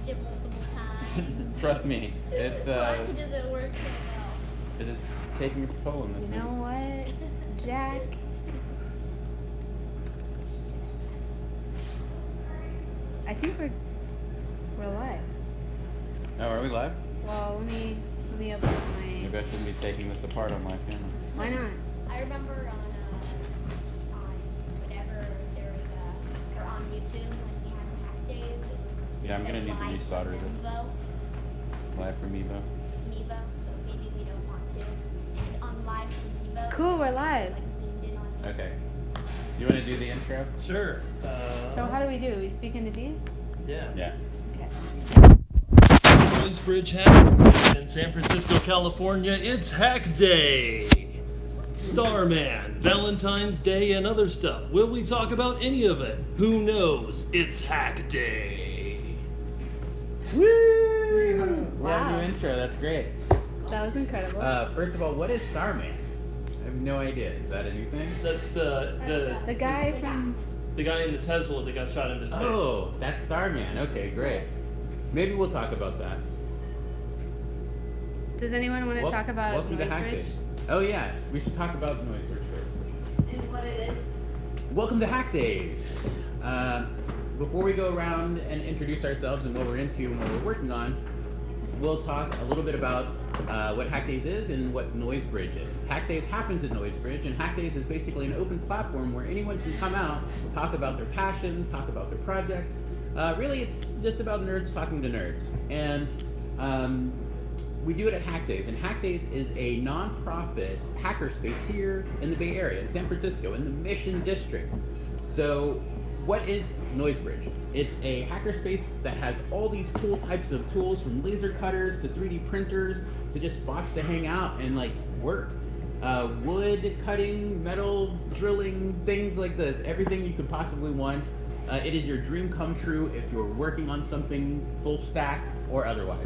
watched it multiple times. Trust me, it's Why does it work so well? it is taking its toll in this You know movie. what, Jack? I think we're live. Oh, are we live? Well, let me open up my. Maybe I shouldn't be taking this apart on my camera. Why not? I remember on whatever there was or on YouTube when we had hack days. It was, Yeah, I'm said gonna need to live resolder from this. Mevo, Live from Evo. so maybe we don't want to. And on live from Mevo. Cool, we're live. Like zoomed in on. Okay. You want to do the intro? Sure. So how do we do? We speak into these? Yeah. Yeah. Okay. Noisebridge Hack in San Francisco, California. It's Hack Day. Starman, Valentine's Day, and other stuff. Will we talk about any of it? Who knows? It's Hack Day. Woo! We have a Wow. new intro. That's great. That was incredible. First of all, what is Starman? I have no idea. Is that a new thing? That's the guy from. guy in the Tesla that got shot into space. Oh, that's Starman. Okay, great. Maybe we'll talk about that. Does anyone want to talk about Welcome to Hack Noisebridge? Days. Oh yeah, we should talk about Noisebridge first. And what it is? Welcome to Hack Days. Before we go around and introduce ourselves and what we're into and what we're working on, we'll talk a little bit about what Hack Days is and what Noisebridge is. Hack Days happens at Noisebridge, and Hack Days is basically an open platform where anyone can come out, talk about their passion, talk about their projects. Really, it's just about nerds talking to nerds. And we do it at Hack Days, and Hack Days is a non-profit hackerspace here in the Bay Area, in San Francisco, in the Mission District. So, what is Noisebridge? It's a hackerspace that has all these cool types of tools, from laser cutters to 3D printers to just spots to hang out and like work. Wood cutting, metal drilling, things like this. Everything you could possibly want. It is your dream come true if you're working on something full stack or otherwise.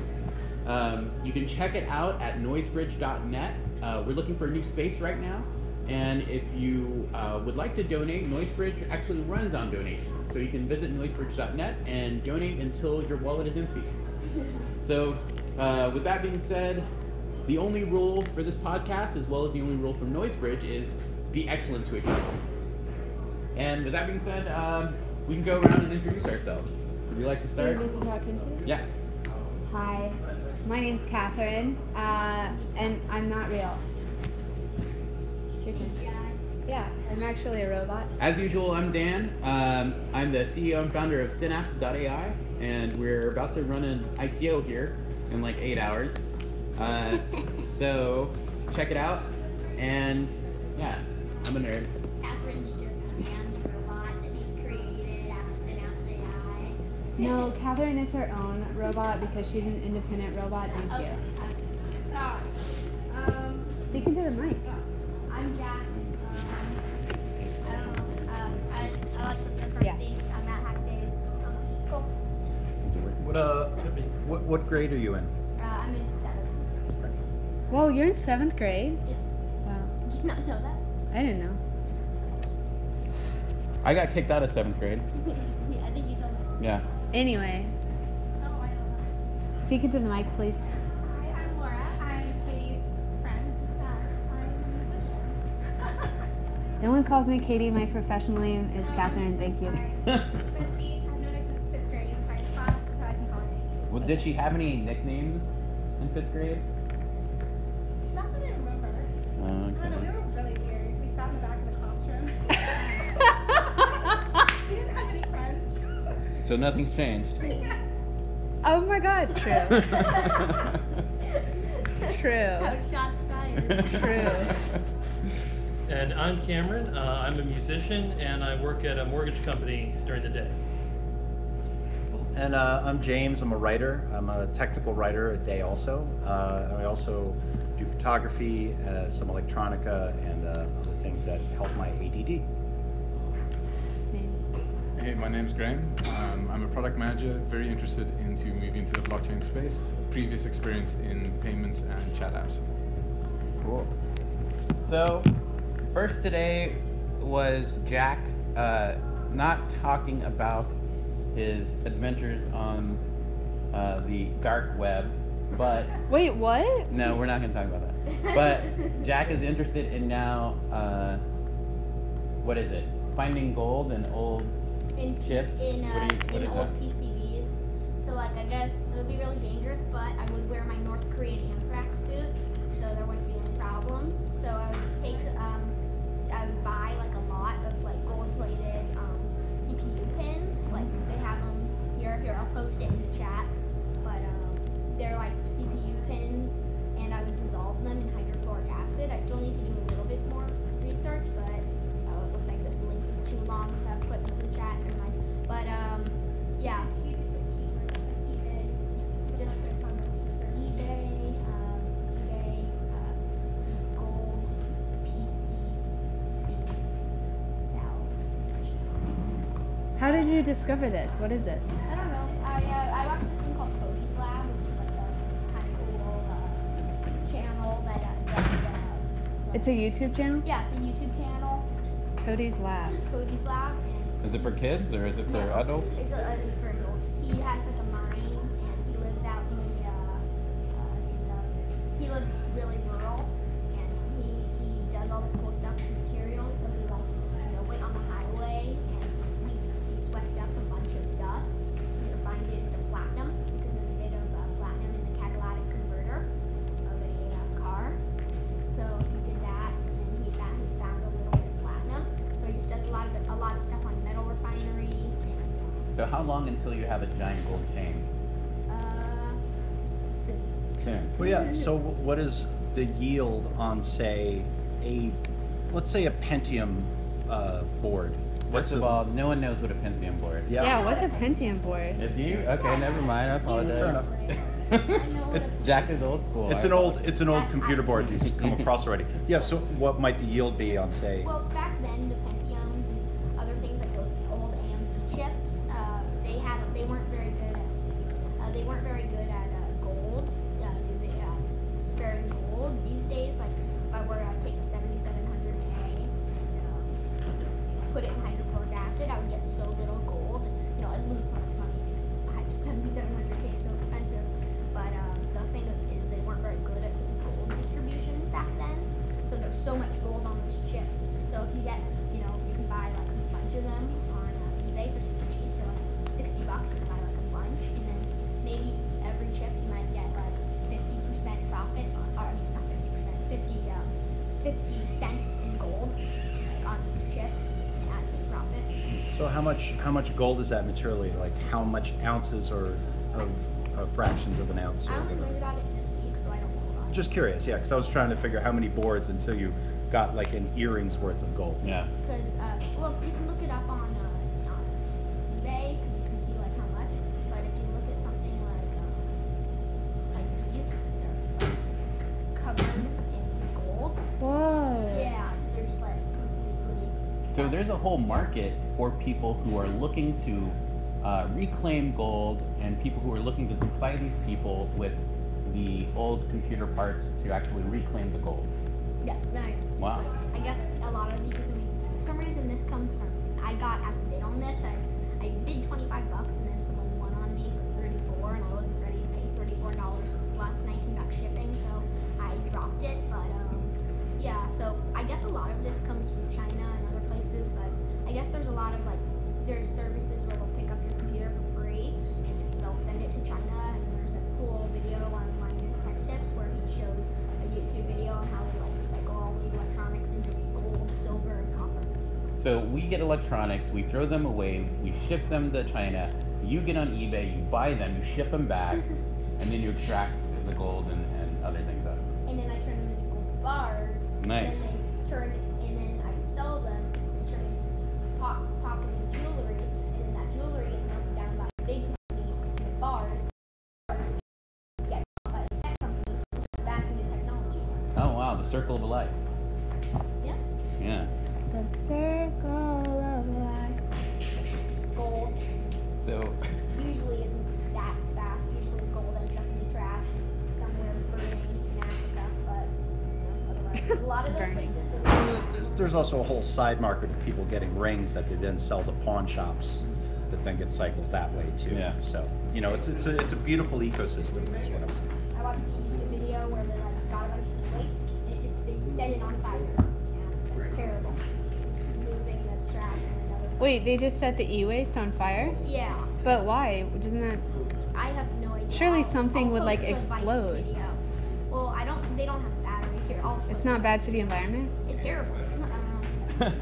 You can check it out at noisebridge.net. We're looking for a new space right now. And if you would like to donate, Noisebridge actually runs on donations. So you can visit noisebridge.net and donate until your wallet is empty. So with that being said, the only rule for this podcast, as well as the only rule for Noisebridge, is be excellent to each other. And with that being said, we can go around and introduce ourselves. Would you like to Do start? you need to talk into? Yeah. Hi, my name's Catherine, and I'm not real. Yeah, I'm actually a robot. As usual, I'm Dan. I'm the CEO and founder of Synapse.ai, and we're about to run an ICO here in like 8 hours. So check it out, and yeah, I'm a nerd. Catherine's just a man's robot that he's created out of Synapse AI. No, Catherine is her own robot because she's an independent robot. Thank you. Sorry. Speaking to the mic. I'm Jack. I don't know. I like cryptocurrency. I'm at Hack Days. It's cool. What grade are you in? I'm in 7th. Whoa, you're in 7th grade? Yeah. Wow, Did you not know that? I didn't know. I got kicked out of 7th grade. Yeah, I think you told me. Yeah. Anyway, Oh, I don't know. speaking to the mic, please. Hi, I'm Laura. I'm Katie's friend. I'm a musician. No one calls me Katie. My professional name is Catherine. Thank you. I've known her since 5th grade in science class, so I can call her Katie. Well, did she have any nicknames in 5th grade? Not that I remember. I don't know, we Okay. were really weird. We sat in the back of the classroom. We didn't have any friends. So nothing's changed. Oh my God, true. True. Shots fired. True. And I'm Cameron. I'm a musician, and I work at a mortgage company during the day. And I'm James. I'm a writer. I'm a technical writer at day also. And I also do photography, some electronica, and other things that help my ADD. Hey, my name's Graham. I'm a product manager, very interested into moving into the blockchain space. Previous experience in payments and chat apps. Cool. So, first today was Jack not talking about his adventures on the dark web. But Wait, what? no, we're not going to talk about that. But Jack is interested in now, what is it? Finding gold in old chips? In What is old that? PCBs. So like I guess it would be really dangerous, but I would wear my North Korean anthrax suit, so there wouldn't be any problems. So I would I would buy like a lot of like gold-plated CPU pins. Like they have them here. I'll post it in the chat. But they're like CPU pins, and I would dissolve them in hydrochloric acid. I still need to do a little bit more research, but it looks like this link is too long to put into the chat. Never mind. But yeah. You could take keywords like eBay. Just Just on the search. eBay, gold, PCB, sell. How did you discover this? What is this? I don't know. I watched this thing called Cody's Lab, which is like a kind of cool channel that does. It's a YouTube channel? Yeah, it's a YouTube channel, Cody's Lab. Cody's Lab, and Is it for kids or is it for no, adults? It's for adults. He has like a mine, and he lives out in he lives really rural, and he does all this cool stuff with materials. So he like went on the highway and he swept up a bunch of dust and refined it into platinum because there's a bit of platinum in the catalytic converter of a car. So he did that, and then he found a little bit of platinum. So he just does a lot of stuff on metal refinery and So how long until you have a giant gold chain? soon. Soon. Well, yeah. So what is the yield on, say, let's say a Pentium board? First of all, no one knows what a Pentium board is. Yeah, what's a Pentium board? If you? Okay, never mind. I apologize. Fair enough. I know what a Jack is old school. It's an old computer board you've come across already. Yeah. So what might the yield be on, say? Well, back then the Pentiums and other things like those old AMD chips, they weren't very good at gold, using sparing gold. These days, like if I were to take a 7700K, put it in hydrochloric acid, I would get so little gold. I'd lose so much money because 7700K is so expensive. But the thing is, they weren't very good at gold distribution back then. So there's so much gold on those chips. So if you get, you can buy like a bunch of them on eBay for super cheap for like $60. You can buy like a bunch, and then maybe every chip you might get like 50% profit. Not 50%, 50 cents in gold like on each chip. And add to the profit. So how much gold is that materially? Like how much ounces or of fractions of an ounce? Or I only whatever? learned about it this week, so I don't know a lot. Just curious, yeah, because I was trying to figure how many boards until you got like an earring's worth of gold. Yeah. Because, you can look it up on eBay, because you can see, like, how much. But if you look at something like these, they're, like, covered in gold. Whoa. Yeah, so they're just, like, completely... So there's a whole market for people who are looking to reclaim gold and people who are looking to supply these people with the old computer parts to actually reclaim the gold. Yeah, right. Wow. I guess a lot of these, for some reason this comes from, I got outbid on this. I bid $25 and then someone won on me for 34 and I wasn't ready to pay $34 plus $19 shipping, so I dropped it. But yeah, so I guess a lot of this comes from China and other places, but I guess there's a lot of there's services where they'll pick up your computer for free and they'll send it to China, and there's a cool video on Linus Tech Tips where he shows a YouTube video on how they recycle all the electronics into gold, silver, and copper. So we get electronics, we throw them away, we ship them to China, you get on eBay, you buy them, you ship them back, and then you extract the gold and other things out of them. And then I turn them into gold bars. Nice. And then I sell them. They turn into possibly jewelry, and then that jewelry gets melted down by a big company. And the bars get bought by a tech company back into technology. Oh wow, the circle of life. Yeah. Yeah. The circle of life. Gold So usually isn't that fast. Usually gold ends up in the trash somewhere burning in Africa. But otherwise, a lot of those Burning. places that There's also a whole side market of people getting rings that they then sell to pawn shops that then gets cycled that way too. Yeah. So it's a beautiful ecosystem. Is what I'm saying. I watched a YouTube video where they like got a bunch of e-waste and they set it on fire. Yeah, that's terrible. It's just moving this trash in another place. Wait, they just set the e-waste on fire? Yeah, But why? Doesn't that? I have no idea. Surely I'll something would, post like, the Vice explode. video. Well, they don't have batteries here. It's not bad for the environment. It's terrible. After-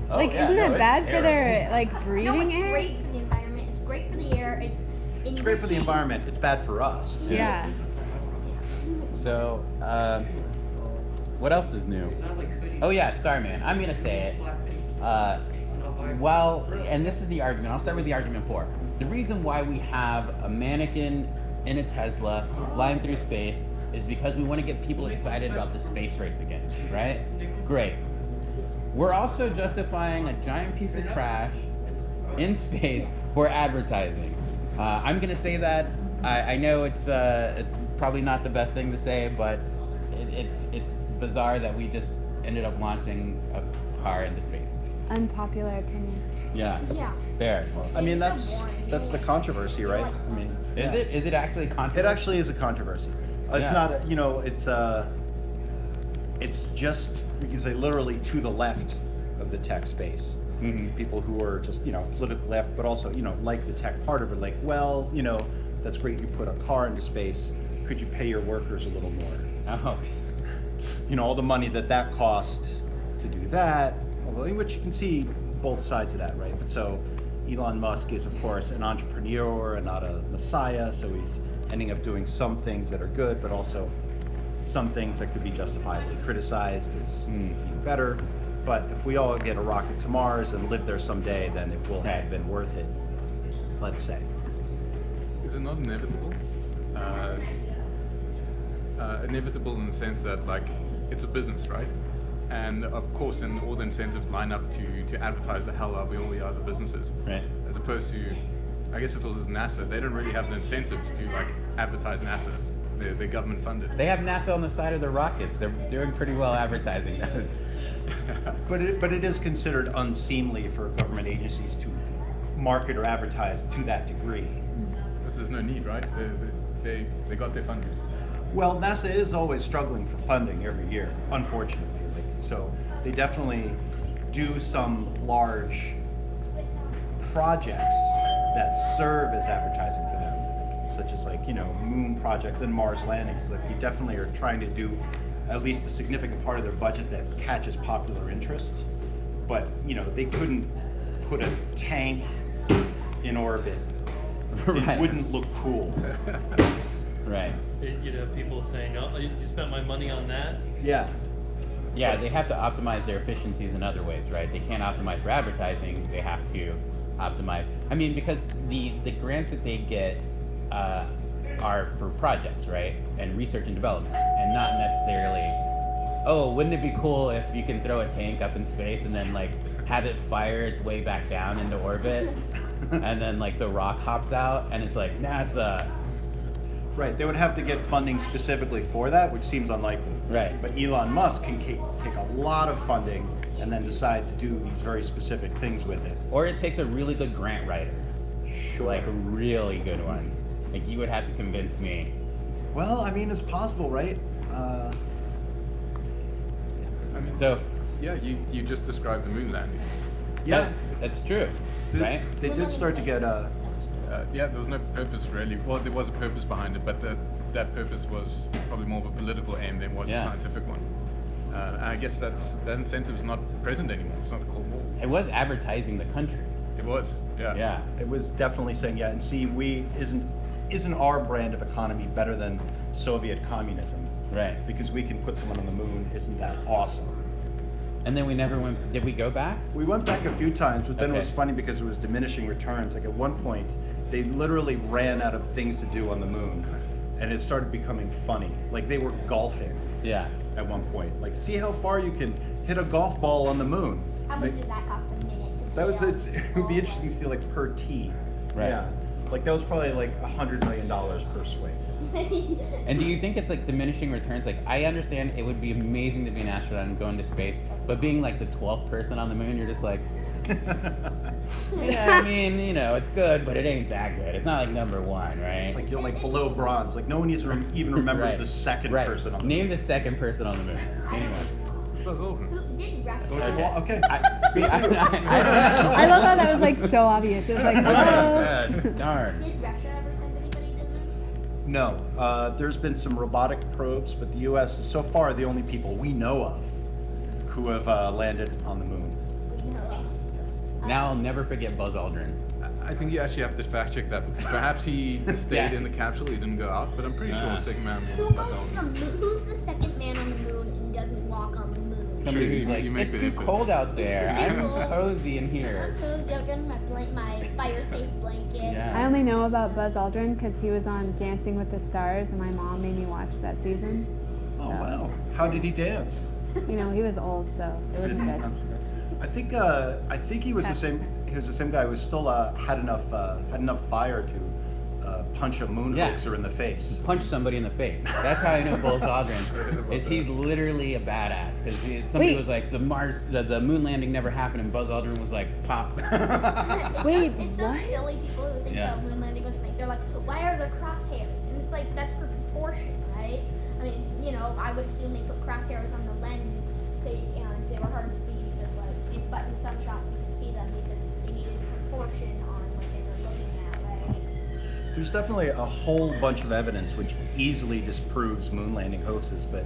Like, yeah, isn't no, that it's bad for terrible. their like no, breathing it's air? great for the environment. It's great for the air. It's great for the environment. It's bad for us. Yeah. So, what else is new? Oh yeah, Starman. I'm gonna say it. Well, and this is the argument. I'll start with the argument 4. The reason why we have a mannequin in a Tesla flying through space is because we want to get people excited about the space race again, right? Great. We're also justifying a giant piece of trash in space for advertising. I'm gonna say that. I know it's probably not the best thing to say, but it's bizarre that we just ended up launching a car into space. Unpopular opinion. Yeah. Yeah. There. I mean, It's so that's boring. the controversy, right? I mean, Is yeah. it? Is it actually controversial? It actually is a controversy. It's Yeah. not, it's just because they literally to the left of the tech space. Mhm. People who are just, politically left, but also, like the tech part of it, like, well, that's great you put a car into space. Could you pay your workers a little more? Oh. All the money that cost to do that, which you can see both sides of that, right? But so Elon Musk is, of course, an entrepreneur and not a messiah, so he's ending up doing some things that are good, but also some things that could be justifiably criticized as being better. But if we all get a rocket to Mars and live there someday, then it will have been worth it, let's say. Is it not inevitable? Inevitable in the sense that, like, it's a business, right? And of course, and all the incentives line up to advertise the hell out of all the other businesses. Right. As opposed to, I guess if it was NASA, they don't really have the incentives to like advertise NASA. They're government funded. They have NASA on the side of their rockets. They're doing pretty well advertising those. But it is considered unseemly for government agencies to market or advertise to that degree. Because there's no need, right? They got their funding. Well, NASA is always struggling for funding every year, unfortunately. So they definitely do some large projects that serve as advertising for them, such as moon projects and Mars landings. Like, they definitely are trying to do at least a significant part of their budget that catches popular interest. But they couldn't put a tank in orbit. Right. It wouldn't look cool. Right. You'd have people saying, "Oh, you spent my money on that." Yeah. Yeah, they have to optimize their efficiencies in other ways, right? They can't optimize for advertising. They have to optimize. I mean, because the grants that they get are for projects, right? And research and development, and not necessarily, oh, wouldn't it be cool if you can throw a tank up in space and then like have it fire its way back down into orbit, and then like the rock hops out, and it's like NASA. Right, they would have to get funding specifically for that, which seems unlikely. Right. But Elon Musk can take a lot of funding and then decide to do these very specific things with it. Or it takes a really good grant writer. Sure. Like a really good one. Like you would have to convince me. Well, I mean, it's possible, right? I mean, So yeah, you just described the moon landing. Yeah, that's true, right? they did start to get Yeah, there was no purpose really. Well, there was a purpose behind it, but that purpose was probably more of a political aim than was Yeah. a scientific one. I guess that incentive is not present anymore. It's not the Cold War. It was advertising the country. It was, yeah. Yeah. It was definitely saying, yeah, and see, isn't our brand of economy better than Soviet communism? Right. Because we can put someone on the moon. Isn't that awesome? And then we never went. Did we go back? We went back a few times, but then it was Okay. funny because it was diminishing returns. Like at one point, they literally ran out of things to do on the moon, and it started becoming funny. Like they were golfing Yeah. at one point. Like, see how far you can hit a golf ball on the moon. How much Like, does that cost a minute? that was it would be interesting to see like per tee. Right. Yeah. Like that was probably like $100 million per swing. And do you think it's like diminishing returns? Like I understand it would be amazing to be an astronaut and go into space, but being like the 12th person on the moon, you're just like, Yeah, I mean, you know, it's good, but it ain't that good. It's not like number one, right? It's like you're like below bronze. Like no one even remembers Right. the second Right. person on the Name moon. the second person on the moon. Anyone. Buzz Aldrin. Who did Russia? Well, okay. See, I don't I love how that was like so obvious. It was like, whoa. Darn. Did Russia ever send anybody to the moon? No, there's been some robotic probes, but the U.S. is so far the only people we know of who have landed on the moon. We know of. Now I'll never forget Buzz Aldrin. I think you actually have to fact check that because perhaps he stayed Yeah. in the capsule, he didn't go out, but I'm pretty sure the second man on the Who moon was Buzz goes to the Aldrin. moon? Who's the second man on the moon and doesn't walk on the moon? Somebody Sure, who's like, you make it's the too infinite. cold out there. It's too I'm cold. cozy in here. I'm cozy. I'm getting my fire safe blanket. Yeah. I only know about Buzz Aldrin because he was on Dancing with the Stars, and my mom made me watch that season. Oh So, wow! How did he dance? You know, he was old, so it wasn't good. I think he was the same. He was the same guy who was still had enough fire to punch a moon Yeah. hoaxer in the face. Punch somebody in the face. That's how I know Buzz Aldrin. Is he's literally a badass because somebody Wait. was like the moon landing never happened and Buzz Aldrin was like pop. Wait, it's so what? silly people who think Yeah. the moon landing was fake. They're like, why are there crosshairs? And it's like, that's for proportion, right? I mean, you know, I would assume they put crosshairs on the lens so they were hard to see because, like, but in some shots you can see them because they needed proportion on what they were looking at, right? There's definitely a whole bunch of evidence which easily disproves moon landing hoaxes, but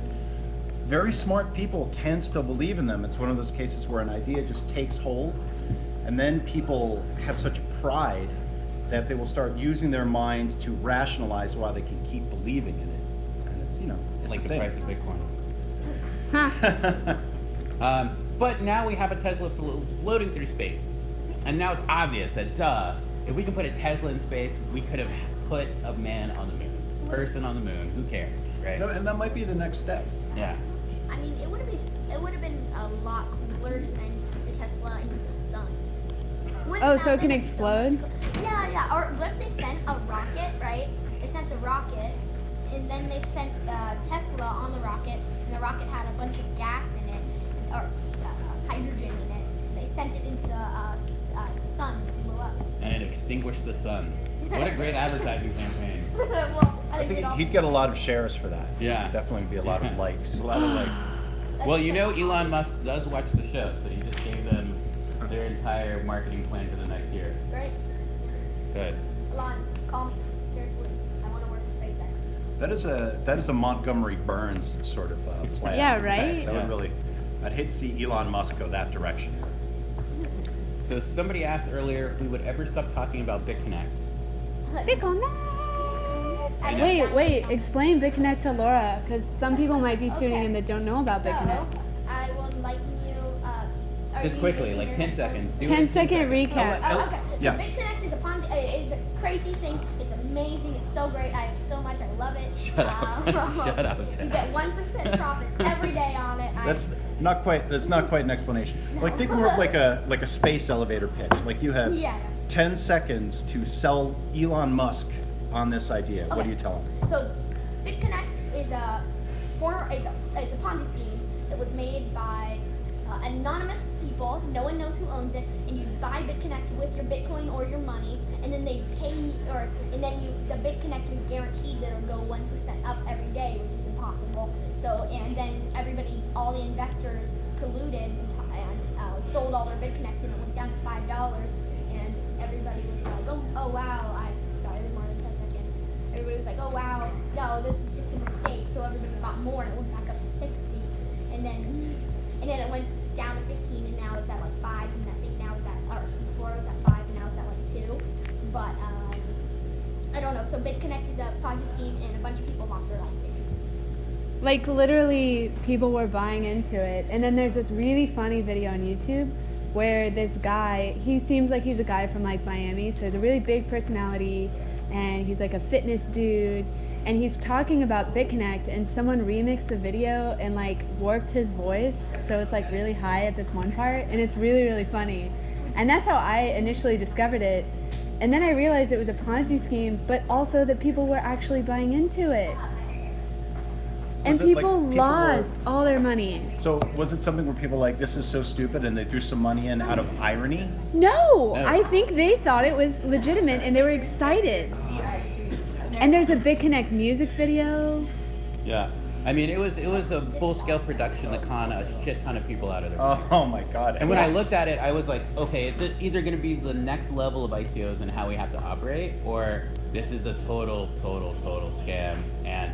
very smart people can still believe in them. It's one of those cases where an idea just takes hold, and then people have such pride that they will start using their mind to rationalize why they can keep believing in it. And it's, you know, it's Like a the thing. price of Bitcoin. Huh. But now we have a Tesla floating through space. And now it's obvious that, if we can put a Tesla in space, we could have put a man on the moon. Person on the moon. Who cares, right? No, and that might be the next step. Yeah. I mean, it would have been a lot cooler to send the Tesla into the sun. Wouldn't Oh, that so it can been so explode? much yeah. Or what if they sent a rocket, right? They sent the rocket, and then they sent Tesla on the rocket, and the rocket had a bunch of gas in it, or hydrogen in it. They sent it into the sun and it blew up. And it extinguished the sun. What a great advertising campaign. Well, I think he'd get a lot of shares for that. Yeah. Definitely be a lot of likes. A lot of likes. That's Well, just you like know, a Elon hobby. Musk does watch the show, so you just gave them their entire marketing plan for the next year. Right? Good. Elon, call me. Seriously, I want to work at SpaceX. That is a Montgomery Burns sort of plan. Yeah, right? That Yeah. would really. I'd hate to see Elon Musk go that direction. So somebody asked earlier if we would ever stop talking about BitConnect. BitConnect. Wait. Explain BitConnect to Laura, because some people might be tuning Okay. in that don't know about So, BitConnect. I will enlighten you. Are Just you quickly, using like your 10 headphones? seconds. Do it 10 in second seconds. recap. Oh, okay. Yeah. So BitConnect is a crazy thing. It's amazing. It's so great. I have so much. I love it. Shut up. Shut up, You Jen. get 1% profits every day on it. That's not quite an explanation. Like think more of like a space elevator pitch. Like you have Yeah. 10 seconds to sell Elon Musk on this idea. What do Okay. you tell him? So, BitConnect is a Ponzi scheme that was made by anonymous people. No one knows who owns it, and you buy BitConnect with your Bitcoin or your money, and then they pay, the BitConnect is guaranteed that it'll go 1% up every day, which is impossible. So, and then all the investors colluded and sold all their BitConnect, and it went down to $5, and everybody was like, oh wow, sorry, it was more than 10 seconds. Everybody was like, oh wow, no, this is just a mistake. So everybody bought more, and it went back up to 60, and then it went down to 15, and now it's at like 5, and I think now it's at, or before it was at 5, and now it's at like 2. But I don't know. So BitConnect is a Ponzi scheme, and a bunch of people lost their life savings. Like literally people were buying into it, and then there's this really funny video on YouTube where this guy, he seems like he's a guy from like Miami, so he's a really big personality, and he's like a fitness dude, and he's talking about BitConnect, and someone remixed the video and like warped his voice so it's like really high at this one part, and it's really, really funny. And that's how I initially discovered it. And then I realized it was a Ponzi scheme, but also that people were actually buying into it. And Was it, like, people people lost all their money. So was it something where people were like, this is so stupid, and they threw some money in out of irony? No, No. I think they thought it was legitimate and they were excited. And there's a Big Connect music video. Yeah. I mean, it was a full-scale production that con a shit ton of people out of there. Oh my god. And when I looked at it, I was like, okay, it's either going to be the next level of ICOs and how we have to operate, or this is a total scam, and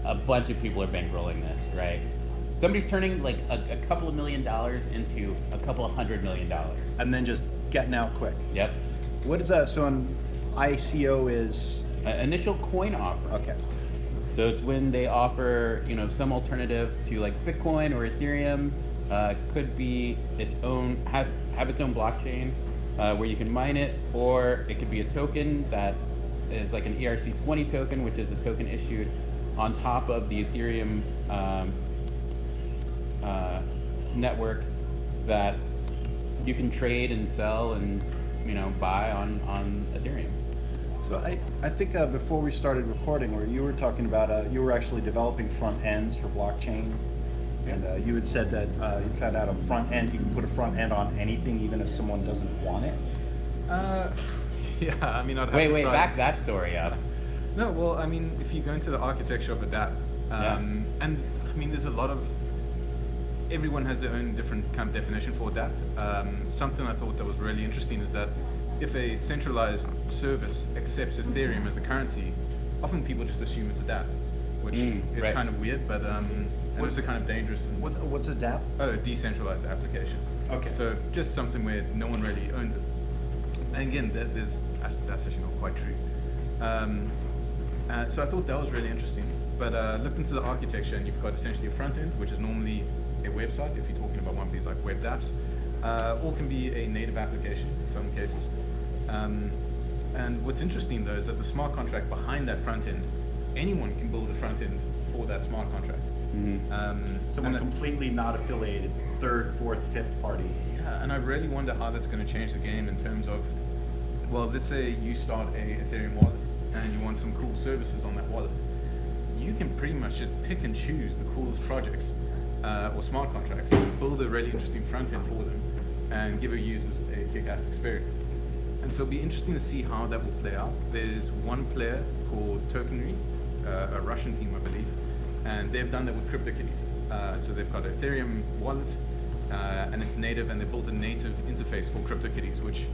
a bunch of people are bankrolling this, right? Somebody's turning like a couple of $1 million into a couple of $100 million. And then just getting out quick. Yep. What is that? So an ICO is... Initial coin offer. Okay. So it's when they offer, some alternative to like Bitcoin or Ethereum. Could be its own, have its own blockchain where you can mine it, or it could be a token that is like an ERC20 token, which is a token issued on top of the Ethereum network that you can trade and sell and buy on Ethereum. So I think before we started recording, where you were talking about, you were actually developing front ends for blockchain, and you had said that you found out a front end, you can put a front end on anything, even if someone doesn't want it. Yeah, I mean, I'd have Wait, to try back this. that story up. No, well, I mean, if you go into the architecture of a dApp, and I mean, there's a lot of, everyone has their own different kind of definition for a dApp. Something I thought that was really interesting is that if a centralized service accepts Ethereum as a currency, often people just assume it's a dApp, which is right. kind of weird, but and also kind of dangerous. And What's a dApp? a decentralized application. Okay. So just something where no one really owns it. And again, that's actually not quite true. So I thought that was really interesting. But looked into the architecture, and you've got essentially a front end, which is normally a website if you're talking about one of these like web dApps, or can be a native application in some cases. And what's interesting though is that the smart contract behind that front end, anyone can build a front end for that smart contract. Someone and completely not affiliated, third, fourth, fifth party. Yeah, and I really wonder how that's going to change the game in terms of, well, let's say you start a Ethereum wallet and you want some cool services on that wallet. You can pretty much just pick and choose the coolest projects or smart contracts, build a really interesting front end for them, and give our users a kick-ass experience. And so it'll be interesting to see how that will play out. There's one player called Tokenry, a Russian team, I believe, and they've done that with CryptoKitties. So they've got an Ethereum wallet, and it's native, and they built a native interface for CryptoKitties, which,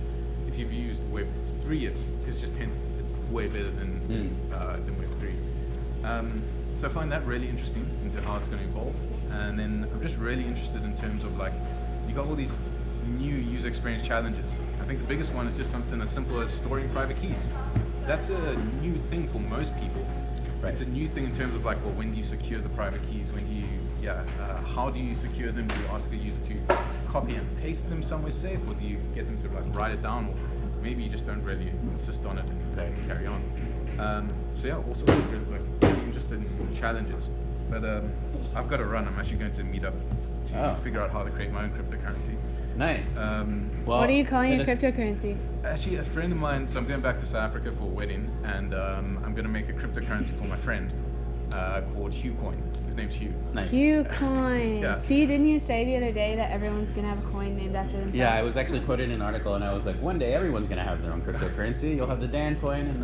if you've used Web3, it's just it's way better than Web3. So I find that really interesting into how it's going to evolve. And then I'm just really interested in terms of like, you got all these new user experience challenges. I think the biggest one is just something as simple as storing private keys. That's a new thing for most people. Right. It's a new thing in terms of like, well, when do you secure the private keys? When do you, how do you secure them? Do you ask a user to copy and paste them somewhere safe, or do you get them to like write it down, or maybe you just don't really insist on it and carry on. So yeah, also really interested in challenges. But I've got to run. I'm actually going to meet up to figure out how to create my own cryptocurrency. Nice. What are you calling your cryptocurrency? Actually, a friend of mine, so I'm going back to South Africa for a wedding, and I'm going to make a cryptocurrency for my friend called HughCoin. His name's Hugh. Nice. HughCoin. Yeah. See, didn't you say the other day that everyone's going to have a coin named after themselves? Yeah, I was actually quoted in an article, and I was like, one day everyone's gonna have their own cryptocurrency. You'll have the Dan coin and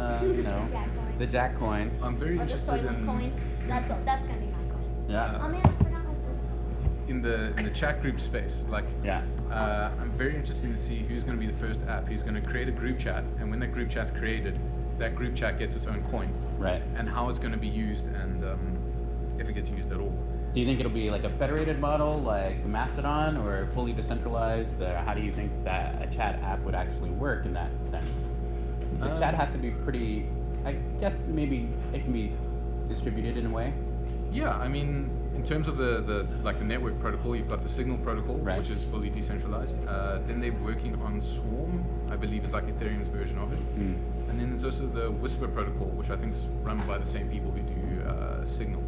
the Jack coin. I'm very Or the interested Soylent in coin. That's gonna be my coin. Yeah. Oh man, I forgot my Soylent. in the chat group space. Like, Yeah. I'm very interested to see who's going to be the first app who's going to create a group chat, and when that group chat's created, that group chat gets its own coin, Right. and how it's going to be used, and if it gets used at all. Do you think it'll be like a federated model, like Mastodon, or fully decentralized? How do you think that a chat app would actually work in that sense? The chat has to be pretty. I guess maybe it can be distributed in a way. Yeah, I mean, in terms of the network protocol, you've got the Signal protocol, Right. which is fully decentralized. Then they're working on Swarm, I believe is like Ethereum's version of it. And then there's also the Whisper protocol, which I think is run by the same people who do Signal.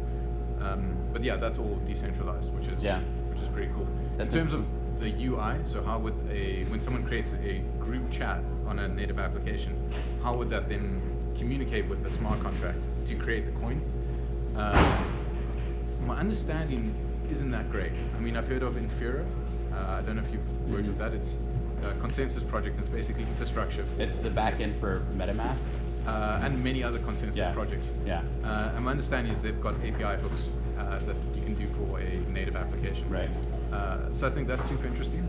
But yeah, that's all decentralized, which is pretty cool. That's in terms of the UI, so how would when someone creates a group chat on a native application, how would that then communicate with the smart contract to create the coin? my understanding isn't that great. I mean, I've heard of Infura. I don't know if you've worked with that. It's a consensus project. It's basically infrastructure. It's the back end for MetaMask. And many other consensus projects. Yeah. And my understanding is they've got API hooks that you can do for a native application. Right. So I think that's super interesting.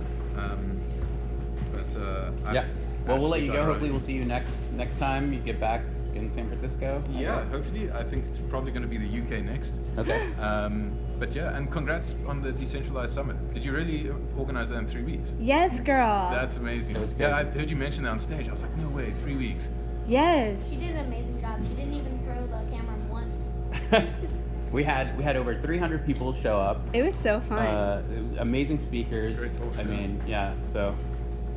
Yeah. Well, we'll let you go. Hopefully, we'll see you next time you get back in San Francisco. Yeah, hopefully. I think it's probably going to be the UK next. Okay. But yeah, and congrats on the Decentralized Summit. Did you really organize that in 3 weeks? Yes, girl. That's amazing. Yeah, I heard you mention that on stage. I was like, no way, 3 weeks. Yes. She did an amazing job. She didn't even throw the camera once. We had over 300 people show up. It was so fun. Amazing speakers. Great talk show. I mean, yeah. So.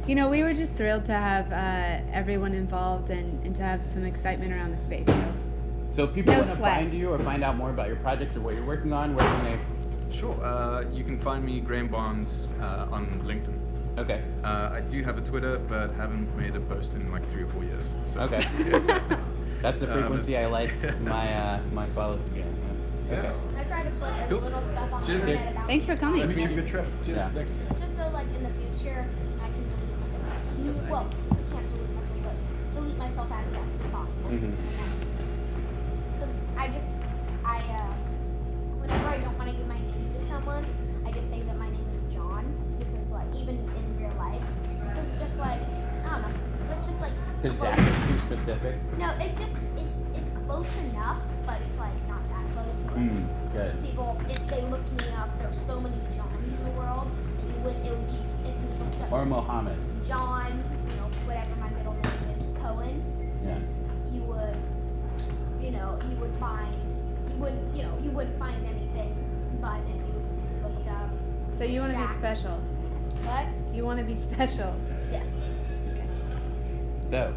You know, we were just thrilled to have everyone involved and to have some excitement around the space. So if people No want to sweat. find you or find out more about your projects or what you're working on, where can they? Sure. You can find me, Graham Barnes, on LinkedIn. Okay. I do have a Twitter, but haven't made a post in like 3 or 4 years. So, Okay. yeah. That's the frequency I like my follows to get. Okay. I try to put as Cool. little stuff on the Cheers. internet about Thanks for coming. Maybe a good trip. Cheers. Yeah. Thanks. just so like in the future I can delete my things. Well, I can't delete myself, but delete myself as best as possible. Mhm. Because whenever I don't want to give my name to someone, I just say that my name is John. Because like even in real life, it's just like I don't know. It's just like Because close. Zach is too specific. No, it just is close enough, but it's like not that close. Like, Good. people, if they looked me up, there's so many Johns in the world that it would be if you looked up Or Mohammed. John, whatever my middle name is, Cohen, Yeah. you wouldn't find anything. But if you looked up So you want to be Jack. special. what? You want to be special. Yes. So.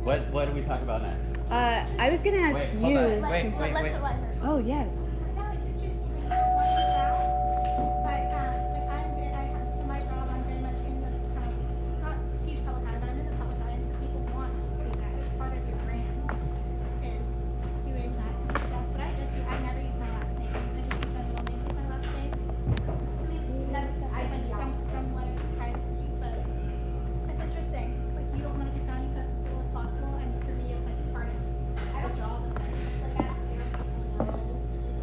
What do we talk about next? I was going to ask Wait, hold you. on. Let's Wait, let wait. her let her. Oh, yes. I like to choose something that wants to sound, but in my job, I'm very much in the kind of not huge public eye, but I'm in the public eye, and so people want to see that as part of your brand is doing that kind of stuff. But I never use my last name. I just use my middle name as my last name. I like somewhat of privacy, but it's interesting. Like you don't want to be found. You post as little as possible, and for me, it's like part of the job. Like I don't care if people know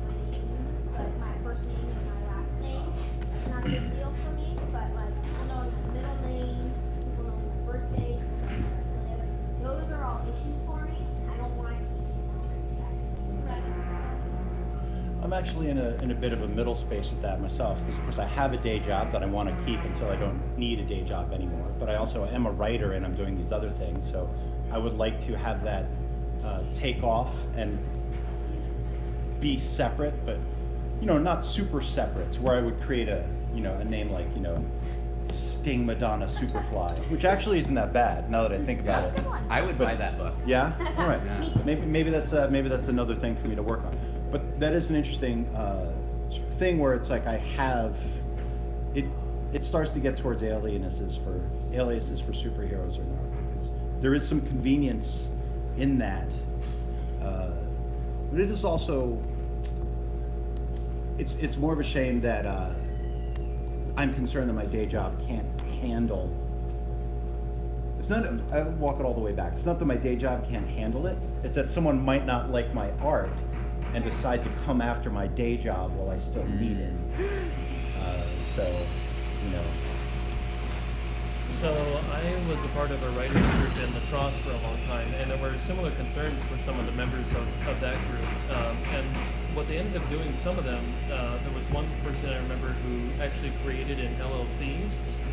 my name, but my first name and my last name. It's not a big deal for me, but like people know my middle name, people know my birthday, people know where I live. Those are all issues for me. I don't want it to be these I'm actually in a bit of a middle space with that myself, because of course I have a day job that I want to keep until I don't need a day job anymore. But I also am a writer and I'm doing these other things, so I would like to have that take off and be separate, but not super separate, to where I would create a name like Sting Madonna Superfly, which actually isn't that bad now that I think about That's a it. good one. I would buy that book. Yeah. All right. Yeah. Me So too. maybe that's another thing for me to work on. But that is an interesting thing where it's like I have it. It starts to get towards aliases for superheroes or not, because there is some convenience in that, but it is also it's more of a shame that I'm concerned that my day job can't handle. It's not. I walk it all the way back. It's not that my day job can't handle it. It's that someone might not like my art and decide to come after my day job while I still need it. So I was a part of a writers group in La Crosse for a long time, and there were similar concerns for some of the members of that group. And what they ended up doing, some of them, there was one person I remember who actually created an LLC,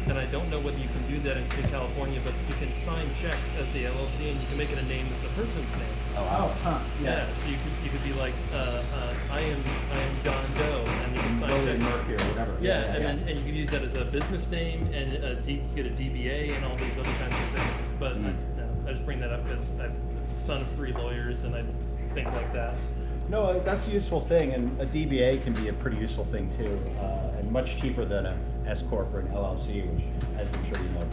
and I don't know whether you can do that in state of California, but you can sign checks as the LLC, and you can make it a name that's a person's name. Yeah. So you could be like, I am John Doe, and you can sign William checks. Murphy or whatever. Yeah, and you can use that as a business name and get a DBA and all these other kinds of things. But I just bring that up because I'm the son of 3 lawyers, and I think like that. No, that's a useful thing, and a DBA can be a pretty useful thing too, and much cheaper than a S corp or an LLC, which, as I'm sure you know,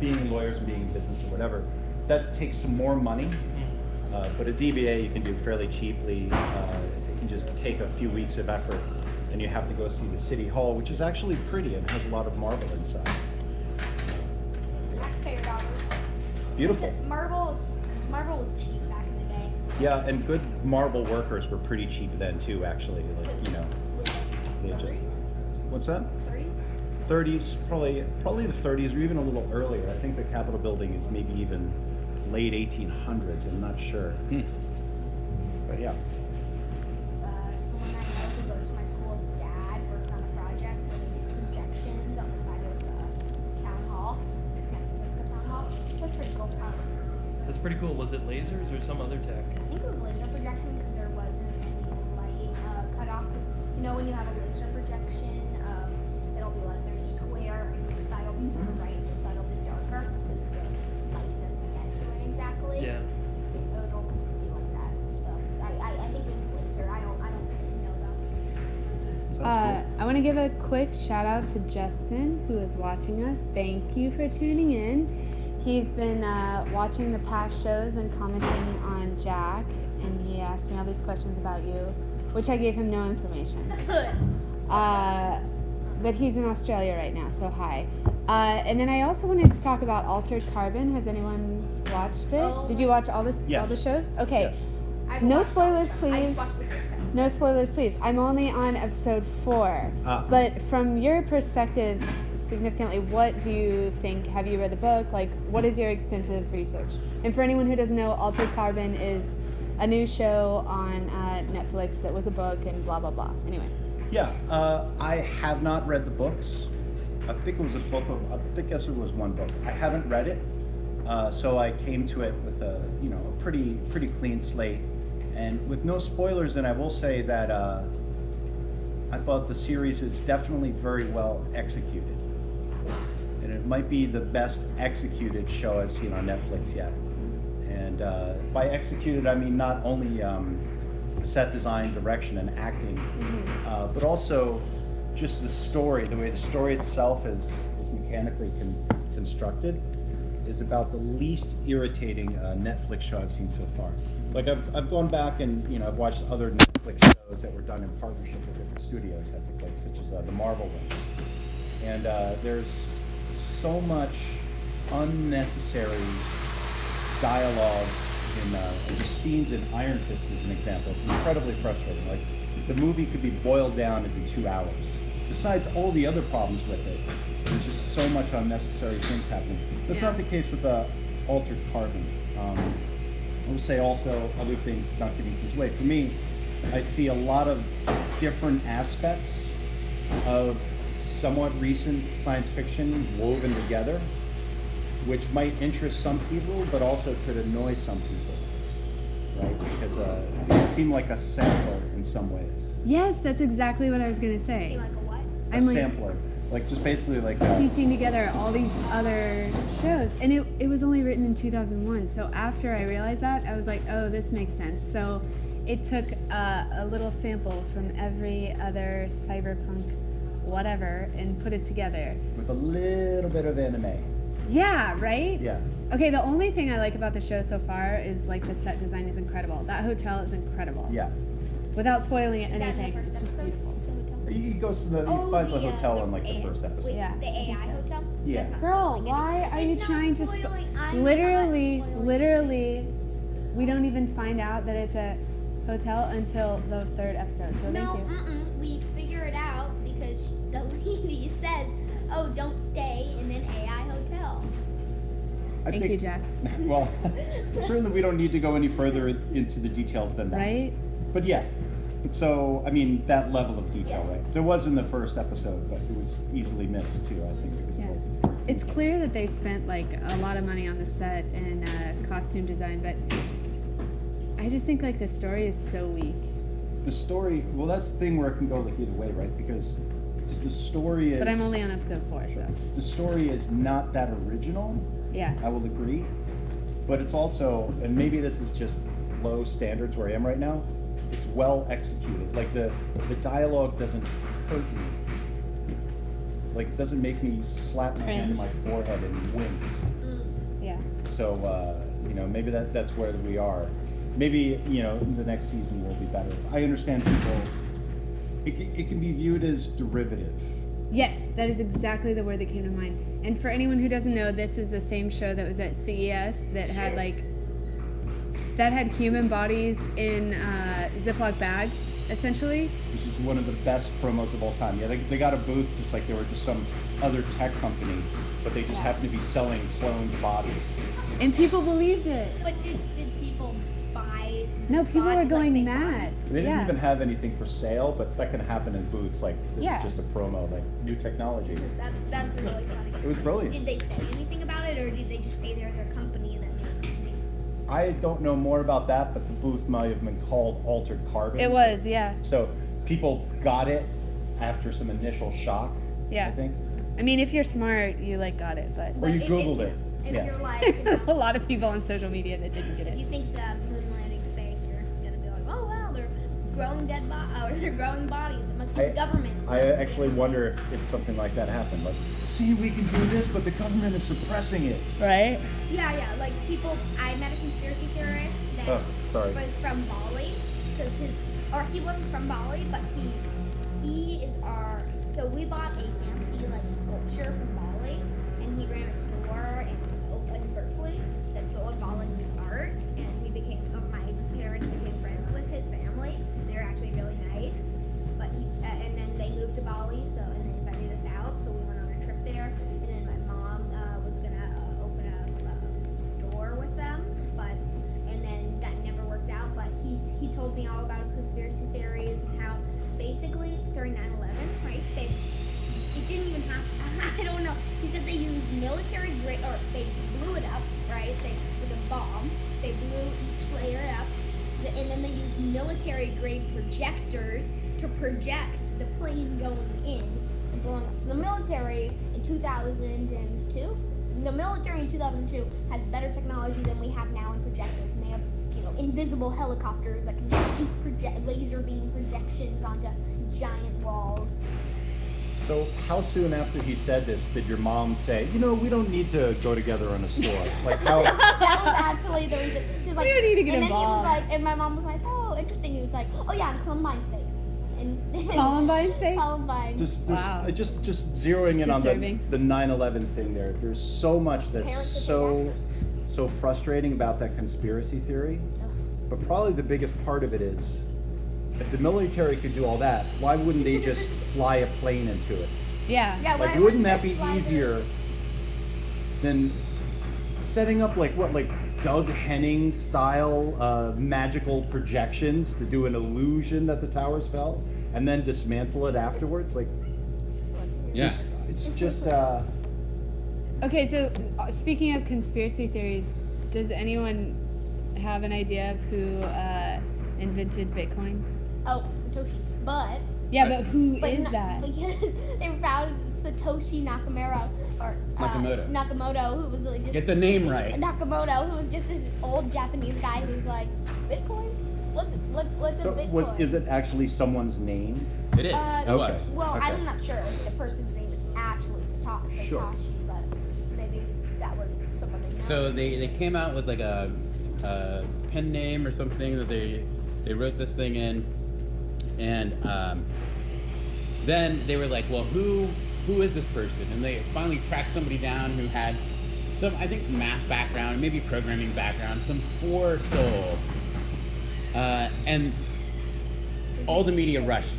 being lawyers and being in business or whatever, that takes some more money. But a DBA you can do fairly cheaply. can just take a few weeks of effort, and you have to go see the city hall, which is actually pretty and has a lot of marble inside. Taxpayer dollars. Beautiful. Marble was cheap back in the day. Yeah, and good marble workers were pretty cheap then too, actually. Like, you know, they just. What's that? 30s? 30s, probably the 30s, or even a little earlier. I think the Capitol building is maybe even late 1800s. I'm not sure. But yeah. Someone I know who goes to my school's dad worked on a project where they did projections on the side of the town hall, San Francisco town hall. That's pretty cool. That's pretty cool. Was it lasers or some other tech? I think it was laser projection because there wasn't any light cut off. 'Cause, you know, when you have a laser projection, it'll be like there's a square and the side will be sort of bright and the side will be darker because the light doesn't get to it exactly. Yeah. It'll be like that. So I think it was laser. I don't really know though. Sounds I want to give a quick shout out to Justin, who is watching us. Thank you for tuning in. He's been watching the past shows and commenting on Jack, and he asked me all these questions about you, which I gave him no information. But he's in Australia right now, so hi. And then I also wanted to talk about Altered Carbon. Has anyone watched it? Did you watch all the Yes. shows? Okay. Yes. I've No watched spoilers, all- I please. watched the first episode. No spoilers, please. I'm only on episode 4. But from your perspective, significantly, what do you think? Have you read the book? Like, what is your extensive research? And for anyone who doesn't know, Altered Carbon is a new show on Netflix that was a book and blah, blah, blah. Anyway. Yeah, I have not read the books. I think it was a book of, I guess it was one book. I haven't read it, so I came to it with a pretty clean slate, and with no spoilers. And I will say that I thought the series is definitely very well executed, and it might be the best executed show I've seen on Netflix yet. And by executed, I mean not only set design, direction, and acting, but also just the story. The way the story itself is mechanically constructed is about the least irritating Netflix show I've seen so far. Like I've gone back and I've watched other Netflix shows that were done in partnership with different studios, I think, like such as the Marvel ones. And there's so much unnecessary dialogue in just scenes in Iron Fist as an example. It's incredibly frustrating. Like the movie could be boiled down into 2 hours. Besides all the other problems with it, there's just so much unnecessary things happening. That's not the case with Altered Carbon. I will say also other things, not giving things away. For me, I see a lot of different aspects of somewhat recent science fiction woven together, which might interest some people, but also could annoy some people, right? Because it seemed like a sampler in some ways. Yes, that's exactly what I was going to say. Like a what? A sampler. Like just basically like piecing together all these other shows, and it was only written in 2001. So after I realized that, I was like, oh, this makes sense. So it took a little sample from every other cyberpunk whatever and put it together with a little bit of anime. Yeah, right? Yeah. Okay, the only thing I like about the show so far is like the set design is incredible. That hotel is incredible. Yeah. Without spoiling it, Is that in anything, the first it's just episode? beautiful. He goes to he finds a hotel in like the first episode. Wait, Yeah. the AI hotel? Yeah. That's not Girl, spoiling why anything. are you It's not trying to spoiling. I'm literally, we don't even find out that it's a hotel until the 3rd episode. So No, thank you. we figure it out because the lady says, "Oh, don't stay in an AI hotel." Thank you, Jack. Well, certainly we don't need to go any further into the details than that. Right? But yeah. So, I mean, that level of detail, right? There was in the first episode, but it was easily missed too, I think, because Yeah. of It's clear that they spent like a lot of money on the set and costume design, but I just think like the story is so weak. the story. Well, that's the thing where it can go like either way, right? Because the story is. But I'm only on episode 4, so The story is not that original. yeah. I will agree, but it's also, and maybe this is just low standards where I am right now. It's well executed. Like the dialogue doesn't hurt me. Like it doesn't make me slap my hand in my forehead and wince. Yeah. So maybe that's where we are. maybe the next season will be better. I understand people. It can be viewed as derivative. Yes, that is exactly the word that came to mind. And for anyone who doesn't know, this is the same show that was at CES that had human bodies in Ziploc bags, essentially. This is one of the best promos of all time. Yeah, they got a booth just like they were just some other tech company, but they just happened to be selling cloned bodies. And people believed it. But did people buy? No, people were bodies, going fake mad. bodies? They didn't Yeah. even have anything for sale, but that can happen in booths. Like it's Yeah. just a promo, like new technology. That's really funny. It was brilliant. Did they say anything about it, or did they just say they're their company that makes it? I don't know more about that, but the booth might have been called Altered Carbon. It was, yeah. So people got it after some initial shock. Yeah. I think. I mean, if you're smart, you got it, but Or you Googled it. If Yeah. you're like, a lot of people on social media that didn't get if it. you think the moon landing's fake, you're gonna be like, oh wow, they're growing they're growing bodies. It must be the government. I actually wonder if something like that happened. Like, see, we can do this, but the government is suppressing it. Right? Yeah, like people. I met a conspiracy theorist that was from Bali, because he wasn't from Bali, but he is our. So we bought a fancy like sculpture from Bali, and he ran a store in Berkeley that sold Balinese art, and my parents became friends with his family. They're actually really nice, but and then they moved to Bali, and they invited us out, so we went on a trip there, and then my mom was gonna open a store with them, and then that never worked out. But he told me all about his conspiracy theories and how basically during 9/11, right? It didn't even have. I don't know. He said they used military grade, or they blew it up, right? With a bomb. They blew each layer up, and then they used military grade projectors to project the plane going in and blowing up. So the military in 2002, has better technology than we have now in projectors, and they have invisible helicopters that can shoot laser beam projections onto giant walls. So how soon after he said this did your mom say, we don't need to go together in a store? Like how? That was actually the reason. She was like, We don't need to get and involved. then he was like, and my mom was like, oh, interesting. He was like, oh yeah, and Columbine's fake. And Columbine's fake? Columbine. Just It's zeroing in on disturbing. the 9/11 thing there. There's so much that's Parents of so big actors. so frustrating about that conspiracy theory. But probably the biggest part of it is, if the military could do all that, why wouldn't they just fly a plane into it? Yeah. Yeah, Like, why wouldn't that they be fly easier than setting up like Doug Henning style magical projections to do an illusion that the towers fell and then dismantle it afterwards? Like, Yeah. it's just Okay, so speaking of conspiracy theories, does anyone have an idea of who invented Bitcoin? Oh, Satoshi. But Yeah, but who but is not- that? Because they found Satoshi Nakamoto, or Nakamoto, who was like just Get the name right. Nakamoto, who was just this old Japanese guy who was like, Bitcoin? What's a Bitcoin? is it actually someone's name? It is. Uh, It was. Well, Okay. I'm not sure if the person's name is actually Satoshi, Sure. but maybe that was someone they know. So they came out with like a pen name or something that they wrote this thing in, and then they were like, well, who is this person? And they finally tracked somebody down who had some, I think, math background, maybe programming background, some poor soul, and all the media rushed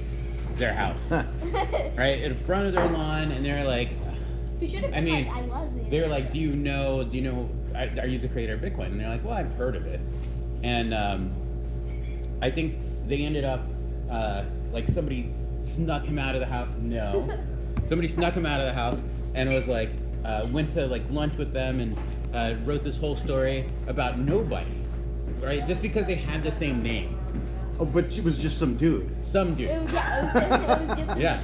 their house, right in front of their lawn, and they're like, Who should have been I mean, like, I was the they were like, inventor. do you know, are you the creator of Bitcoin? And they're like, well, I've heard of it. And I think they ended up, like somebody snuck him out of the house. No. Somebody snuck him out of the house and was like, went to like lunch with them and wrote this whole story about nobody, right? Just because they had the same name. Oh, but it was just some dude. Some dude. It was just Yeah.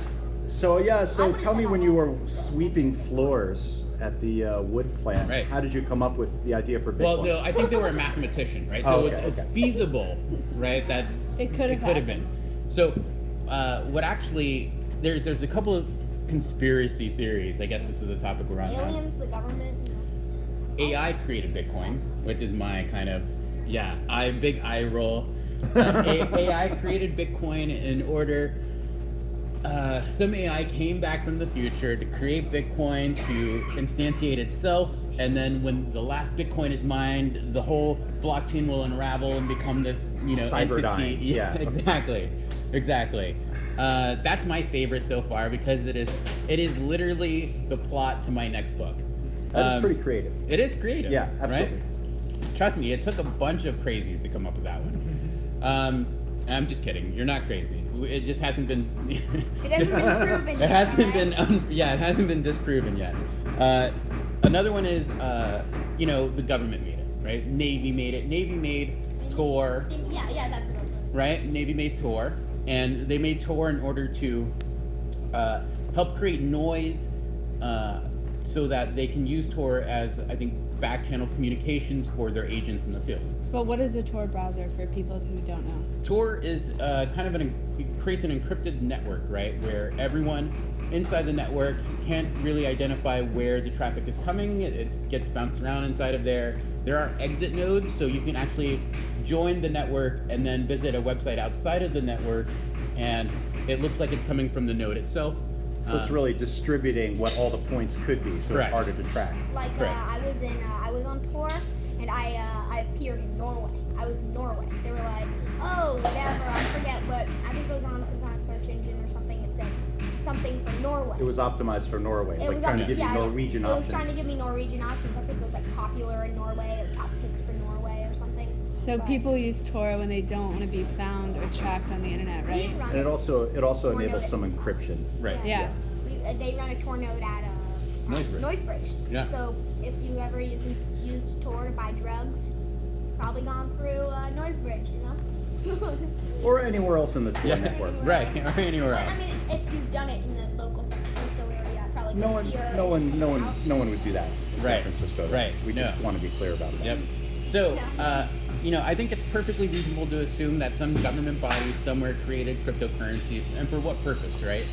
So would've tell me said when all you were that. sweeping floors at the wood plant, Right. how did you come up with the idea for Bitcoin? Well, no, I think they were a mathematician, right? Oh, So okay, it's okay. feasible, right? That It could have been. So, what actually? There's a couple of conspiracy theories. I guess this is the topic we're on now. aliens, the government. AI created Bitcoin, which is my kind of, Yeah, big eye roll. AI created Bitcoin in order. Some AI came back from the future to create Bitcoin to instantiate itself, and then when the last Bitcoin is mined, the whole blockchain will unravel and become this, Cyberdyne. entity. Yeah. Exactly. That's my favorite so far because it is literally the plot to my next book. That's pretty creative. It is creative. Yeah, absolutely. Right? Trust me, it took a bunch of crazies to come up with that one. I'm just kidding. You're not crazy. It just hasn't been. It hasn't been proven. It hasn't been. It hasn't been disproven yet. Another one is, the government made it, right? Navy made it. Navy made Tor. Yeah, that's what I was doing. Right? Navy made Tor, and they made Tor in order to help create noise, so that they can use Tor as, I think, back channel communications for their agents in the field. But what is a Tor browser for people who don't know? Tor is it creates an encrypted network, right, where everyone inside the network can't really identify where the traffic is coming. It gets bounced around inside of there. There are exit nodes, so you can actually join the network and then visit a website outside of the network, and it looks like it's coming from the node itself. So it's really distributing what all the points could be, so Correct. it's harder to track. Like I was on tour, and I appeared in Norway. I was in Norway. They were like, oh, whatever, I forget what. I think it was on some kind of search engine or something. It said something for Norway. It was optimized for Norway, It like was trying to up- give you yeah, Norwegian It options. was trying to give me Norwegian options. I think it was like popular in Norway or top picks for Norway or something. So But people use Tor when they don't want to be found or tracked on the internet, we right? didn't run And it also Tornado. enables some encryption. Right. Yeah. They run a Tor node at Noisebridge. Yeah. So if you ever used Tor to buy drugs, probably gone through Noisebridge, Or anywhere else in the Tor Yeah. network. Right. Or anywhere But, else. I mean, if you've done it in the local San Francisco area, probably No goes here. one would do that in Right. San Francisco. Right. We just No. want to be clear about that. Yep. So, I think it's perfectly reasonable to assume that some government body somewhere created cryptocurrency, and for what purpose, right?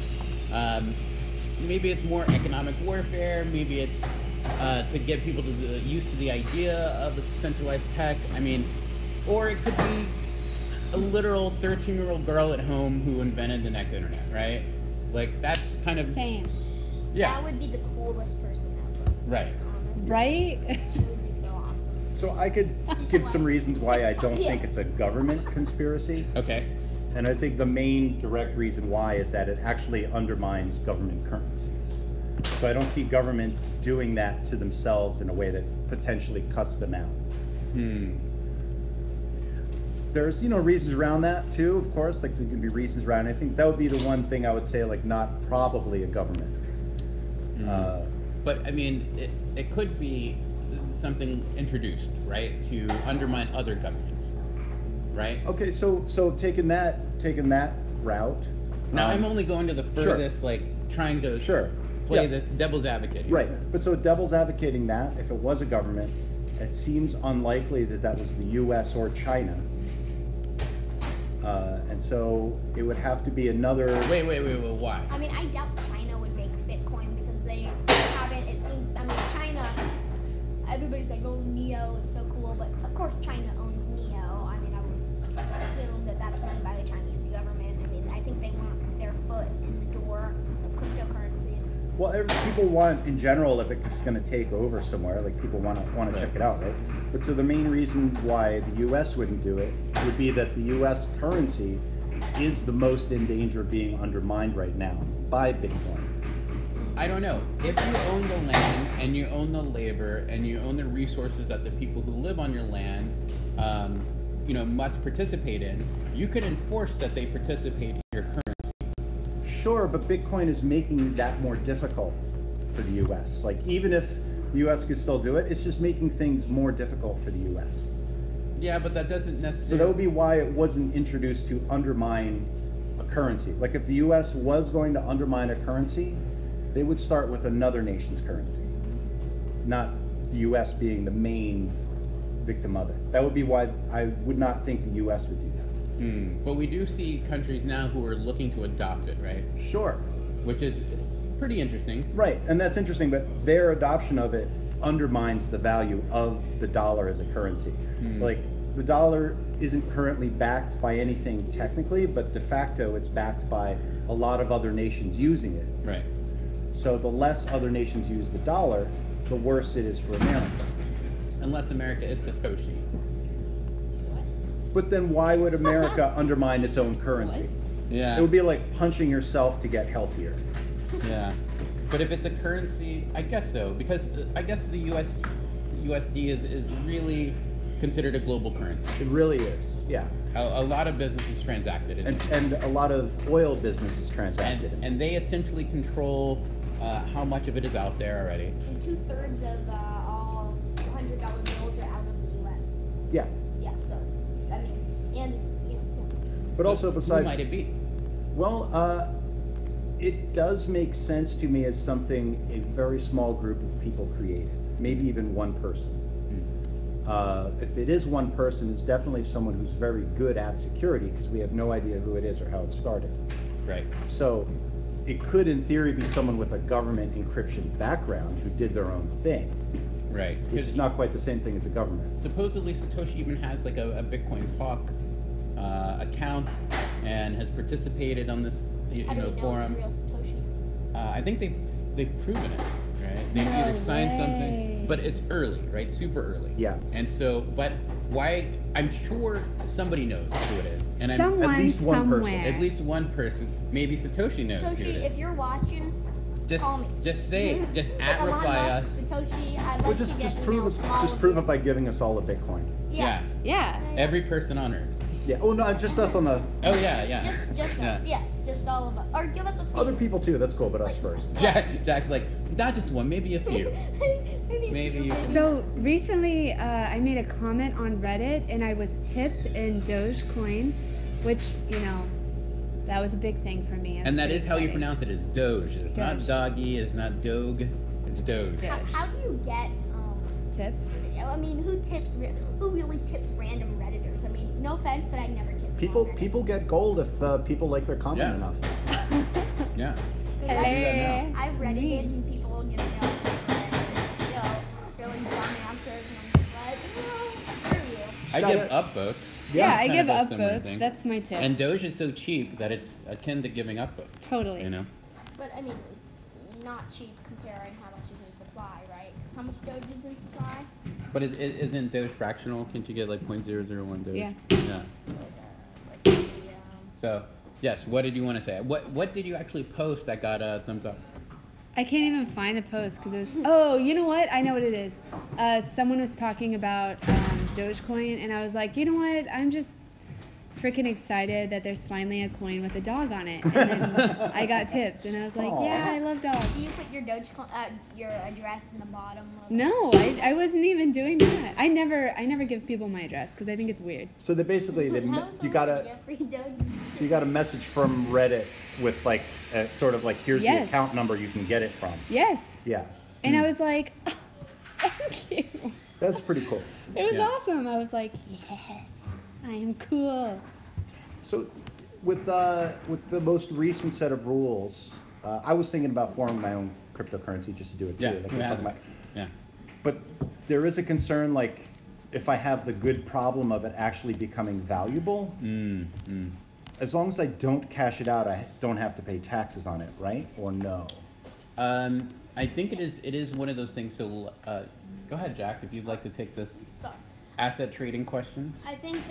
Maybe it's more economic warfare. Maybe it's to get people used to the idea of a centralized tech. I mean, or it could be a literal 13-year-old girl at home who invented the next internet, right? Like, that's kind of... Same. Yeah. That would be the coolest person ever. Right. Honestly. Right? She would be so awesome. So I could give some reasons why I don't think it's a government conspiracy. Okay. And I think the main direct reason why is that it actually undermines government currencies. So I don't see governments doing that to themselves in a way that potentially cuts them out. There's, reasons around that too, of course, like there can be reasons around it. I think that would be the one thing I would say, like, not probably a government. But I mean, it could be something introduced, right, to undermine other governments, right? Okay, so taking that route. Now I'm only going to the furthest, like trying to play this devil's advocate here. Right, but so devil's advocating that, if it was a government, it seems unlikely that was the U.S. or China. And so it would have to be another... Wait, why? I mean, I doubt China would make Bitcoin because they haven't, it seems, I mean, China, everybody's like, oh, Neo is so cool, but of course China owns Neo. I mean, I would assume that that's run by the Chinese government. I mean, I think they want their foot in the door of cryptocurrencies. Well, people want, in general, if it's going to take over somewhere, like people want to check it out, right? But so the main reason why the U.S. wouldn't do it would be that the U.S. currency is the most in danger of being undermined right now by Bitcoin. I don't know. If you own the land and you own the labor and you own the resources that the people who live on your land, must participate in, you could enforce that they participate in your currency. Sure, but Bitcoin is making that more difficult for the U.S. Like, even if the U.S. could still do it, it's just making things more difficult for the U.S. Yeah, but that doesn't necessarily... So that would be why it wasn't introduced to undermine a currency. Like, if the U.S. was going to undermine a currency, they would start with another nation's currency, not the U.S. being the main victim of it. That would be why I would not think the U.S. would do that. But we do see countries now who are looking to adopt it, right? Sure. Which is pretty interesting. Right, and that's interesting, but their adoption of it undermines the value of the dollar as a currency. Like, the dollar isn't currently backed by anything technically, but de facto it's backed by a lot of other nations using it. Right. So the less other nations use the dollar, the worse it is for America. Unless America is Satoshi. But then why would America undermine its own currency? Yeah. It would be like punching yourself to get healthier. Yeah. But if it's a currency, I guess so, because I guess the USD is really considered a global currency. It really is, yeah. A lot of businesses transacted in it. And a lot of oil businesses transacted in it. And they essentially control how much of it is out there already. And 2/3 of all $100 bills are out of the U.S. Yeah. Yeah, so, I mean, and, you know. But also besides... Who might it be? Well, it does make sense to me as something a very small group of people created. Maybe even one person. If it is one person, it's definitely someone who's very good at security because we have no idea who it is or how it started. Right. So it could, in theory, be someone with a government encryption background who did their own thing, Right. which is not quite the same thing as a government. Supposedly Satoshi even has like a Bitcoin Talk account and has participated on this How do we know forum. it's real Satoshi? I think they've proven it, right? They've No either signed way. something, but it's early, right? Super early. Yeah. And so, but why? I'm sure somebody knows who it is, and Someone At least one person. somewhere. at least one person, maybe Satoshi knows who it Satoshi, is. if you're watching, Just, call me. just say, it. Just Like at Elon reply Musk, us. Satoshi, I'd like Well, to just get prove emails it. from all Just of prove you. it by giving us all a Bitcoin. Yeah. Yeah. Every person on Earth. Yeah. Oh no, just us on the Oh yeah, yeah. Just Yeah. us. Yeah, just all of us. Or give us a few. other people too. That's cool, but us Like- first. Jack's like, not just one, maybe a few. Maybe you can- So recently, I made a comment on Reddit, and I was tipped in Dogecoin, which that was a big thing for me. And that is how you pronounce it, is Doge. It's not Doge. doggy, it's not Doge, it's Doge. Doge. How do you get Tipped. I mean, who really tips random redditors? I mean, no offense, but I never tip People get gold if people like their comment Yeah. enough. Yeah. Hello. I've reddited and people really dumb answers, and I'm just like, screw you. I Got give it. upvotes. Yeah, I Kind give of a similar upvotes. thing. That's my tip. And Doge is so cheap that it's akin to giving upvotes. Totally. You know? But I mean, it's not cheap comparing how much is in supply, right? Because how much Doge is in supply? But isn't Doge fractional? Can't you get like 0.001 Doge? Yeah. Yeah. Like the, So, yes, what did you want to say? What did you actually post that got a thumbs up? I can't even find the post because it was. Oh, you know what? I know what it is. Someone was talking about Dogecoin, and I was like, you know what? I'm just freaking excited that there's finally a coin with a dog on it. And then I got tipped, and I was like, Aw. yeah, I love dogs. do you put your your address in the bottom? Of No, I wasn't even doing that. I never give people my address because I think it's weird. So they basically How is you someone got gonna a get free Doge? so you got a message from Reddit with like sort of like here's Yes. the account number you can get it from. Yes. Yeah. And I was like, oh, thank you. That's pretty cool. It was Yeah. awesome. I was like, yes, I am cool. So with the most recent set of rules, I was thinking about forming my own cryptocurrency just to do it too. Yeah. like we were Yeah. talking about. Yeah. But there is a concern, like if I have the good problem of it actually becoming valuable, as long as I don't cash it out, I don't have to pay taxes on it, right? Or no? I think it is one of those things. So, go ahead, Jack, if you'd like to take this So, asset trading question. I think,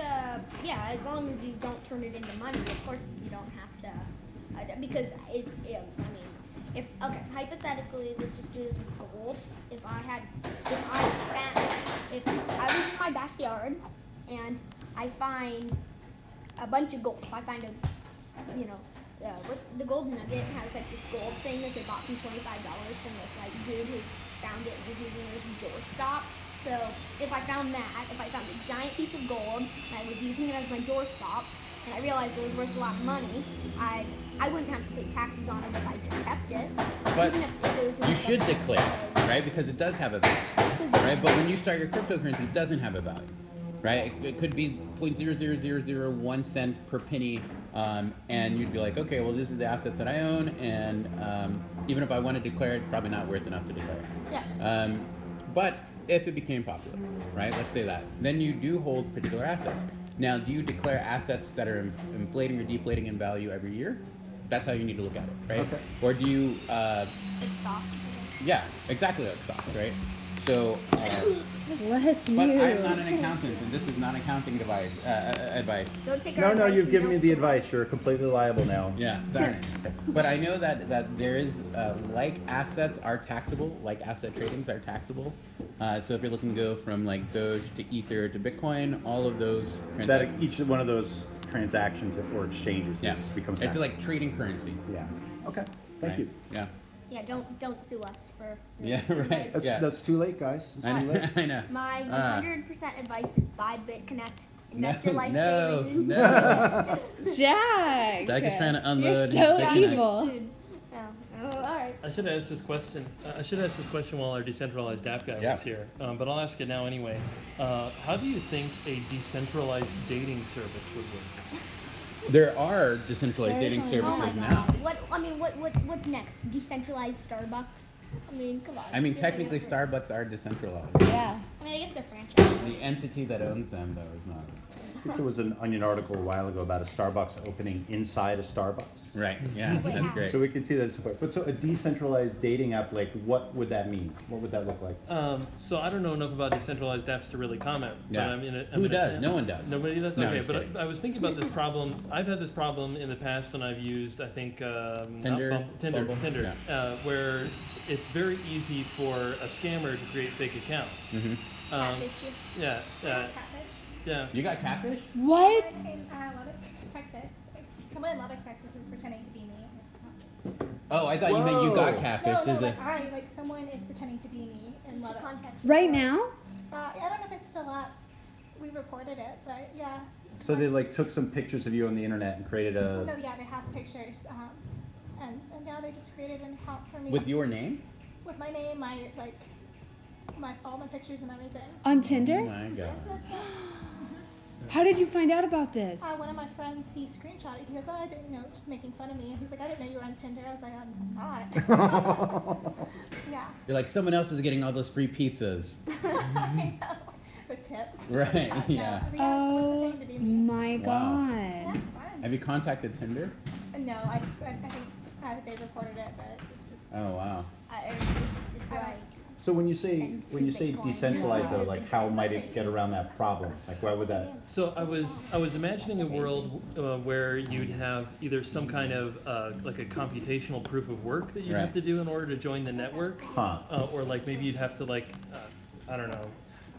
yeah, as long as you don't turn it into money, of course you don't have to, because it's, I mean, if, okay, hypothetically, let's just do this with gold. If I was in my backyard and I find a bunch of gold, if I find with the gold nugget has like this gold thing that they bought from $25 from this like dude who found it and was using it as a doorstop. So if I found a giant piece of gold and I was using it as my doorstop, and I realized it was worth a lot of money, I wouldn't have to pay taxes on it if I just kept it. But even if it was in You the- should declare, right? Because it does have a value, right? But when you start your cryptocurrency, it doesn't have a value, right? It could be 0.00001 cent per penny, and you'd be like, okay, well, this is the assets that I own, and even if I want to declare it, it's probably not worth enough to declare. Yeah. But if it became popular, right? Let's say that. Then you do hold particular assets. Now, do you declare assets that are inflating or deflating in value every year? That's how you need to look at it, right? Okay. Or do you? It stops. Yeah, exactly like stocks, right? So. Bless you. But I'm not an accountant, and this is not accounting advice. Don't take our No, advice you've and given me don't the sue us. advice. You're completely liable now. Yeah, darn it. But I know that there is, like assets are taxable, like asset tradings are taxable. So if you're looking to go from like Doge to Ether to Bitcoin, all of those. That each one of those transactions or exchanges Yeah, becomes it's taxable. like trading currency. Yeah. Okay. Thank right? you. Yeah. Yeah, don't sue us for. Yeah, right. That's, Yeah. that's too late, guys. It's I too know. late. I know. My Ah. 100% advice is buy BitConnect. No, Invest your life no, savings. no. Jack. Jack is trying to unload You're his so Bitcoin. evil. Oh, all right. I should ask this question. I should ask this question while our decentralized app guy Yeah. was here, but I'll ask it now anyway. How do you think a decentralized dating service would work? There are decentralized There is dating a services Oh my now. God. What's next? Decentralized Starbucks? I mean, come on. I mean, Really technically, different. Starbucks are decentralized. Yeah. I mean, I guess they're franchise. The entity that owns them, though, is not. I think there was an Onion article a while ago about a Starbucks opening inside a Starbucks. Right. Yeah, Wait, that's how? great. So we can see that it's important. But so a decentralized dating app, like what would that mean? What would that look like? So I don't know enough about decentralized apps to really comment. Yeah. But I'm in Who does? No one does. Nobody does? No, Okay, just but kidding. I was thinking about this problem. I've had this problem in the past when I've used, I think, not Tinder, Tinder, Bumble, where it's very easy for a scammer to create fake accounts. Mhm. Catfish you. Yeah, Catfish. yeah. You got catfish? What? In Lubbock, Texas. Someone in Lubbock, Texas is pretending to be me. It's not. Oh, I thought you meant you got Whoa. catfish. No, Is it? like someone is pretending to be me in Lubbock. Right now? I don't know if it's still up. We reported it, but yeah. So they like took some pictures of you on the internet and created a. No, yeah, they have pictures. And now they just created an account for me With your name? with my name, all my pictures and everything. On Oh Tinder? my god. How did you find out about this? One of my friends, he screenshotted. He goes, "Oh, I didn't know," just making fun of me. He's like, "I didn't know you were on Tinder." I was like, "I'm not." Yeah. You're like, someone else is getting all those free pizzas. I know. The tips. Right, No, yeah. but yeah, someone's Oh pretending to be me. my Wow. God. That's fun. Have you contacted Tinder? No, I think they reported it, but it's just. Oh wow. It's like. So when you say Send to Bitcoin. decentralized though, Yeah. like how might it get around that problem? Like why would that? So I was imagining a world where you'd have either some kind of like a computational proof of work that you'd have Right. to do in order to join the network, Huh. or like maybe you'd have to I don't know.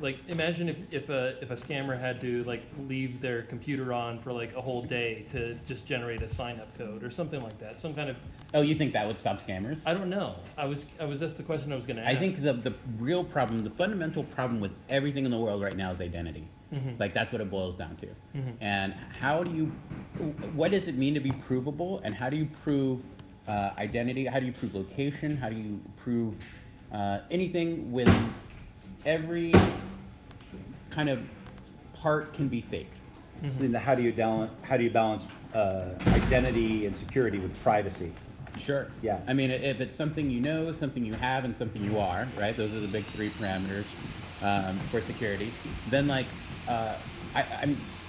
Like imagine if a scammer had to like leave their computer on for like a whole day to just generate a sign up code or something like that. Some kind of Oh, you think that would stop scammers? I don't know. That's the question I was going to ask. I think the real problem, the fundamental problem with everything in the world right now is identity. Mhm. Like that's what it boils down to. Mhm. And what does it mean to be provable? And how do you prove identity? How do you prove location? How do you prove anything with every kind of part can be faked? So then how do you balance identity and security with privacy? Sure. Yeah. I mean, if it's something you know, something you have, and something you are, right? Those are the big three parameters for security. Then, like,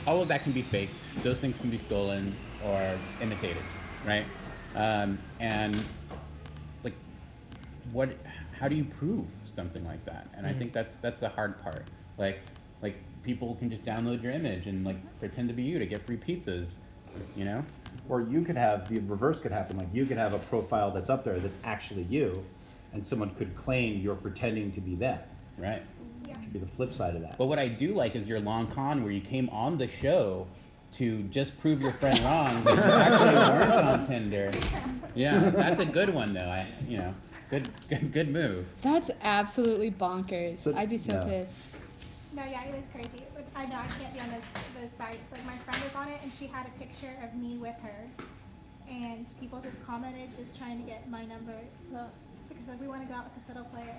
all of that can be faked. Those things can be stolen or imitated, right? And like, how do you prove something like that? And I think that's the hard part. Like people can just download your image and like pretend to be you to get free pizzas, you know? Or you could have the reverse could happen. Like you could have a profile that's up there that's actually you, and someone could claim you're pretending to be them. Right. Yeah. Could be the flip side of that. But what I do like is your long con where you came on the show to just prove your friend wrong, but you actually weren't on Tinder. Yeah, that's a good one though. Good move. That's absolutely bonkers. So- I'd be so yeah. pissed. No, yeah, it was crazy. But I know I can't be on those sites. Like my friend was on it, and she had a picture of me with her, and people just commented, just trying to get my number. Because like we want to go out with the fiddle player,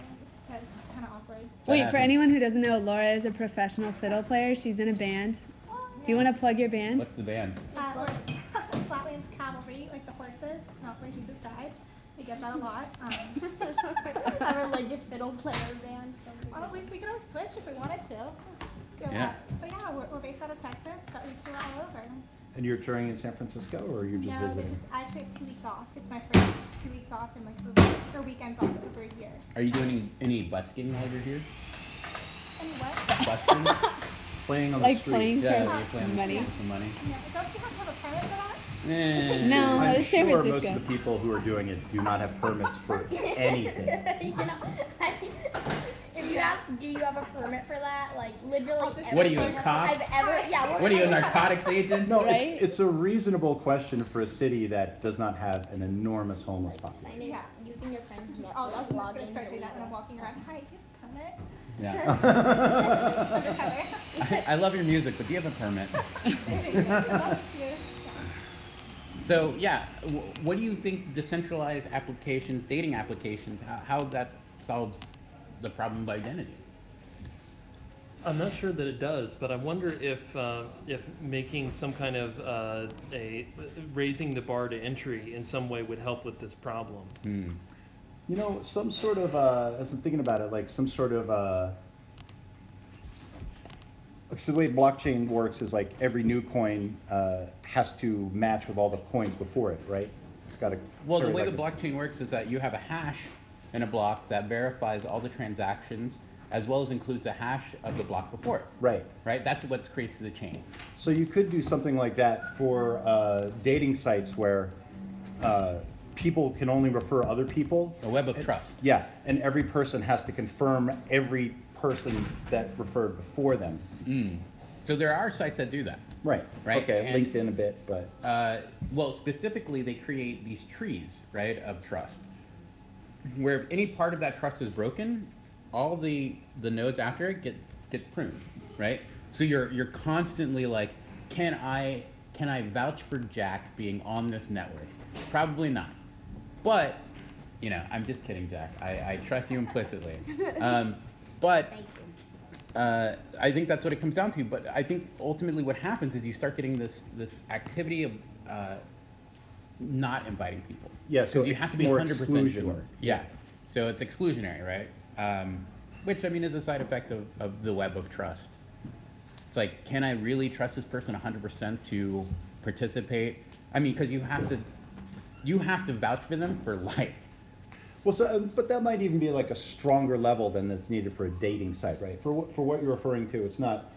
so it's kind of awkward. Wait, for happened. anyone who doesn't know, Laura is a professional fiddle player. She's in a band. Do you want to plug your band? What's the band? Flatlands Cavalry, like the horses, not where Jesus died. We get that a lot. A religious fiddle player band. Well, we could always switch if we wanted to. Yeah. But yeah, we're based out of Texas, but we tour all over. And you're touring in San Francisco, or you're just No, visiting? this is I actually have 2 weeks off. It's my first 2 weeks off in like over, or weekends off over a year. Are you doing any busking while you're here? And what? Busking? Playing on the Like street. playing Yeah, for you're playing money. for some money. Yeah, don't you have to have a permit for that? Eh. No. I'm it's San sure most Francisco. of the people who are doing it do not have permits for anything. You know, if you ask, do you have a permit for that? Like literally. I'll just What are you, every a cop? I've ever, yeah. What are you, a narcotics agent? No, Right? it's a reasonable question for a city that does not have an enormous homeless population. Signing, using your friend's Just, Netflix I'm just gonna login start so doing that we when I'm know. walking around. Hi, do you have a permit? Yeah. Undercover. I love your music, but do you have a permit? Thank you. Loves you. Yeah. So yeah, what do you think decentralized applications, dating applications, how that solves the problem of identity? I'm not sure that it does, but I wonder if making some kind of a raising the bar to entry in some way would help with this problem. You know, some sort of, as I'm thinking about it, like some sort of, so the way blockchain works is like every new coin has to match with all the coins before it, right? It's got to. Well, the way the blockchain works is that you have a hash in a block that verifies all the transactions as well as includes the hash of the block before it. Right. Right? That's what creates the chain. So you could do something like that for dating sites where people can only refer other people. A web of trust. Yeah, and every person has to confirm every person that referred before them. So there are sites that do that. Right. Right, Okay, and- LinkedIn a bit, but Well, specifically, they create these trees, right, of trust, where if any part of that trust is broken, all the nodes after it get pruned, right? So you're constantly like, can I vouch for Jack being on this network? Probably not, but you know, I'm just kidding, Jack. I trust you implicitly, but. Thank you. I think that's what it comes down to. But I think ultimately what happens is you start getting this activity of not inviting people. Yeah, so Because you it's have to be more 100% exclusion. sure. Yeah. So it's exclusionary, right? Which I mean is a side effect of the web of trust. It's like, can I really trust this person 100% to participate? I mean, because you have to vouch for them for life. well, so but that might even be like a stronger level than that's needed for a dating site, right? For what you're referring to, it's not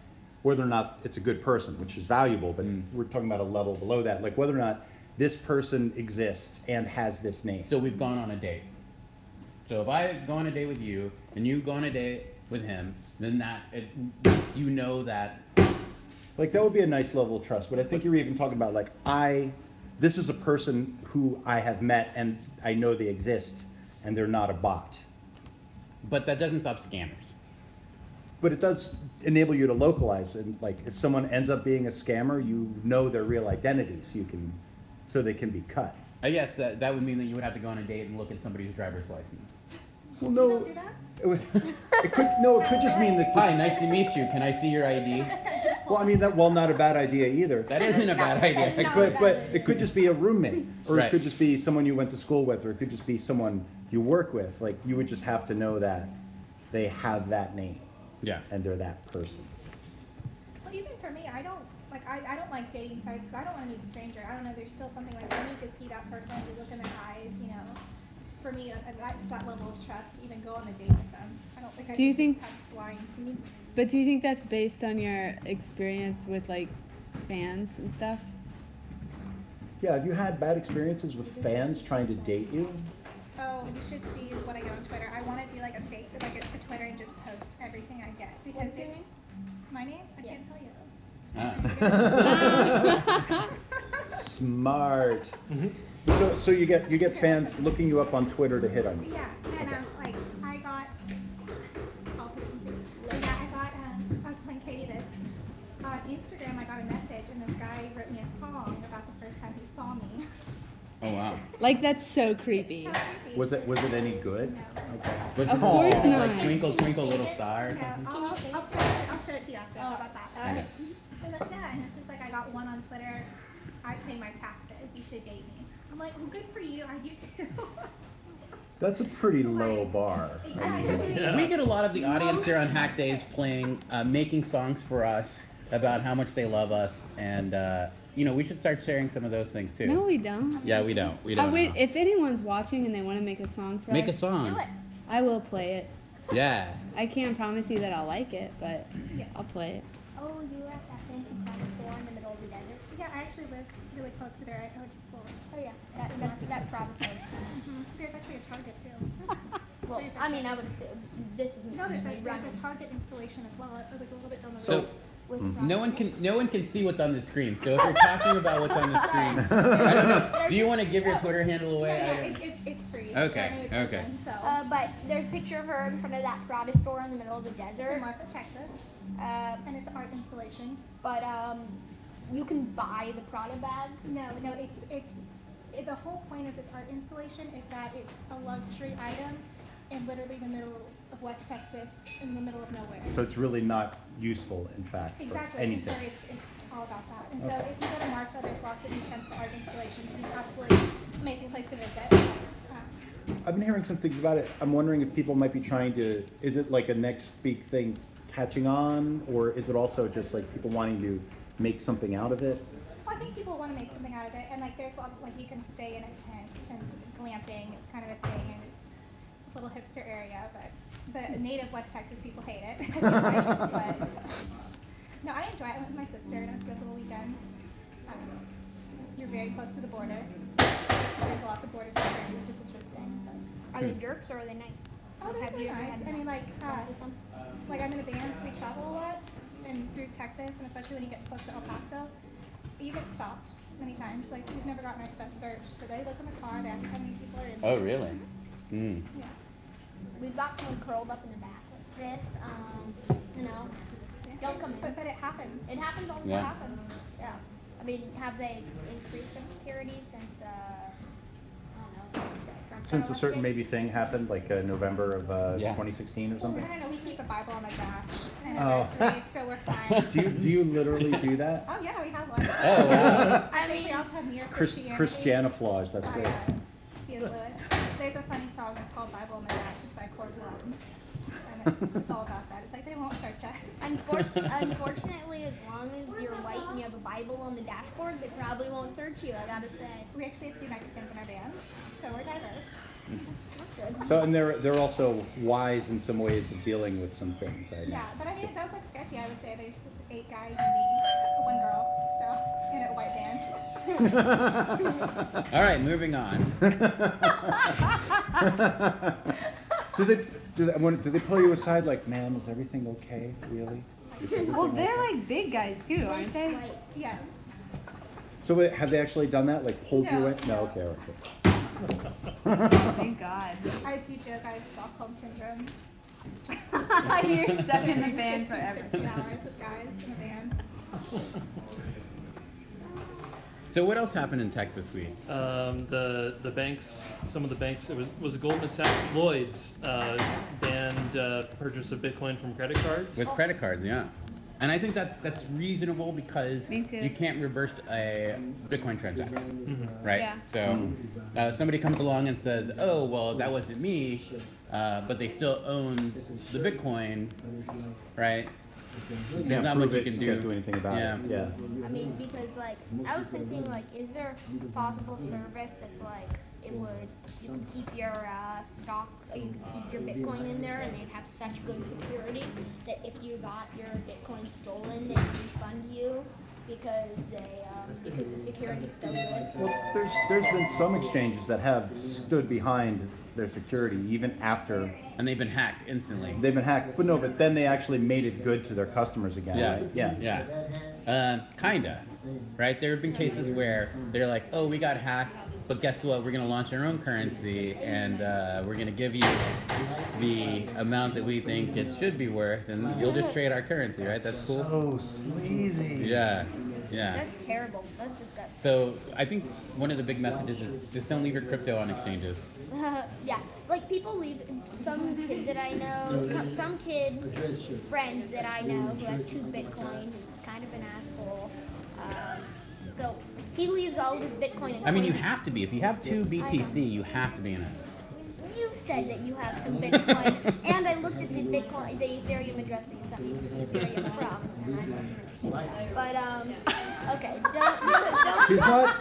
whether or not it's a good person, which is valuable, but we're talking about a level below that, like whether or not this person exists and has this name. So we've gone on a date. So if I go on a date with you and you go on a date with him, then you know that. Like that would be a nice level of trust, but I think you're even talking about like this is a person who I have met and I know they exist and they're not a bot. But that doesn't stop scammers. But it does enable you to localize, and like if someone ends up being a scammer, you know their real identity, so they can be cut. I guess that would mean that you would have to go on a date and look at somebody's driver's license. Well, no, Don't do that? it could just mean that. Hi, nice to meet you. Can I see your ID? Well, I mean not a bad idea either. That isn't a bad idea. That's not- But it could just be a roommate, or Right. it could just be someone you went to school with, or it could just be someone you work with. Like you would just have to know that they have that name Yeah. and they're that person. Well, even for me, I don't like dating sites because I don't want to meet a stranger. I don't know. There's still something like I need to see that person, to look in their eyes. You know, for me, that's that level of trust to even go on a date with them. I don't think I Do you can think- just have blind. But do you think that's based on your experience with like fans and stuff? Yeah, have you had bad experiences with fans trying to date you? Oh, you should see what I get on Twitter. I want to do like a fake, like a Twitter and just post everything I get because What's your it's name? my name. I can't tell you. Ah. Smart. So you get fans looking you up on Twitter to hit on you. Yeah, and like I got. I was telling Katie this on Instagram. I got a message, and this guy wrote me a song about the first time he saw me. Oh wow. Like that's so creepy. So creepy. Was it any good? No. Okay. What's Of it called? course not. Like Twinkle Twinkle Little Star or No, something? I'll show it to you after. How about that? Okay. And it's just like I got one on Twitter. I pay my taxes. You should date me. I'm like, well, good for you. I do too. That's a pretty low bar. I mean, We get a lot of the audience here on Hack Days playing, making songs for us about how much they love us, and we should start sharing some of those things too. No, we don't. Yeah, we don't. We don't. Wait, if anyone's watching and they want to make a song for Make a us, song. Do it. I will play it. Yeah. I can't promise you that I'll like it, but I'll play it. Oh, you were at that fancy private store in the middle of the desert? Yeah, I actually live really close to there. I went to school. Oh yeah, that private store. There's actually a Target too. Well, I mean, I would assume this isn't No, there's usually a running Target installation as well, like a little bit down the So road. with no one can see what's on the screen. So if you're talking about what's on the screen, I don't know. Do you want to give your Twitter handle away? Yeah, I don't- it's free. Okay, I mean, it's okay. open, so But there's a picture of her in front of that private store in the middle of the it's in desert. Marfa, Texas, and it's art installation. But you can buy the Prada bag. No, the whole point of this art installation is that it's a luxury item in literally the middle of West Texas, in the middle of nowhere. so it's really not useful, in fact, Exactly. for anything. And so it's all about that. And so Okay. if you go to Marfa, there's lots of these kinds of art installations, and it's an absolutely amazing place to visit. I've been hearing some things about it. I'm wondering if people might be trying to, is it like a next big thing catching on, or is it also just like people wanting to make something out of it? Well, I think people want to make something out of it, and like there's lots, like you can stay in a tent, and glamping, it's kind of a thing, and it's a little hipster area, but the native West Texas people hate it. But no, I enjoy it. I went with my sister, and it was a good little weekend. You're very close to the border. There's lots of border security, which is interesting. Are they jerks or are they nice? Oh, they're Have really you ever nice. had I mean, like with them? I'm in a band, so we travel a lot, and through Texas, and especially when you get close to El Paso, you get stopped many times. Like, we've never gotten our stuff searched, but they look in the car, they ask how many people are in there. Oh, really? Mm. Yeah. We've got someone curled up in the back like this. Just don't come in. But it happens. It happens all the Yeah. time. Yeah. I mean, have they increased their security since I don't know, Trump Since got a certain elected? maybe thing happened, like November of Yeah. 2016 or I something? don't know, we keep a Bible on the dash and Oh. anniversaries, so we're fine. Do you literally do that? Oh yeah, we have one. Oh, wow. I I think we mean, also have Mere Christianity. Christianiflage, that's by, great. C.S. Lewis. There's a funny song that's called Bible on the Dash. It's by Cortland. And it's all about that. It's like they won't search us. unfortunately, as long as you're white and you have a Bible on the dashboard, they probably won't search you. I gotta say. We actually have 2 Mexicans in our band, so we're diverse. That's good. So, and they're also wise in some ways of dealing with some things. I know. Yeah, but I mean, it does look sketchy. I would say there's 8 guys and me, 1 girl, so in a white band. All right, moving on. Do they pull you aside like, ma'am, is everything okay, really? Is everything Well, they're okay?" like big guys too, aren't they? Yes. So have they actually done that? Like pulled you No, in? No, no. okay, okay. Thank God. I do joke I have Stockholm syndrome. You're stuck in the band 15, forever. 16 hours with guys in a band. So what else happened in tech this week? The banks, some of the banks, it was a Goldman Sachs, Lloyd's banned purchase of Bitcoin from credit cards. With credit cards, yeah. And I think that's reasonable because Me too. you can't reverse a Bitcoin transaction, right? Yeah. So somebody comes along and says, "Oh, well, that wasn't me," but they still own the Bitcoin, right? You There's not much you can can't do anything about Yeah. it. Yeah. I mean, because like I was thinking, like, is there a possible service that's like you could keep your stock, or you could keep your Bitcoin in there, and they'd have such good security that if you got your Bitcoin stolen, they'd refund you because the security's so good. Well, there's been some exchanges that have stood behind their security even after And they've been hacked instantly. they've been hacked. But no, but then they actually made it good to their customers again. Yeah, Right? Yeah. yeah. Kinda, right? There have been cases where they're like, "Oh, we got hacked, but guess what? We're gonna launch our own currency, and we're gonna give you the amount that we think it should be worth, and you'll just trade our currency, right? That's cool." So sleazy. Yeah, yeah. That's terrible. That's disgusting. So I think one of the big messages is just don't leave your crypto on exchanges. Yeah, like people leave. Some kid that I know, some kid friend that I know who has 2 Bitcoin, who's kind of an asshole. So he leaves all of his Bitcoin. I mean, you have to be. If you have 2 BTC, you have to be in it. You said that you have some Bitcoin, and I looked at the Bitcoin, the Ethereum address that you sent me Ethereum from, and I saw some interesting stuff. But okay, He's not.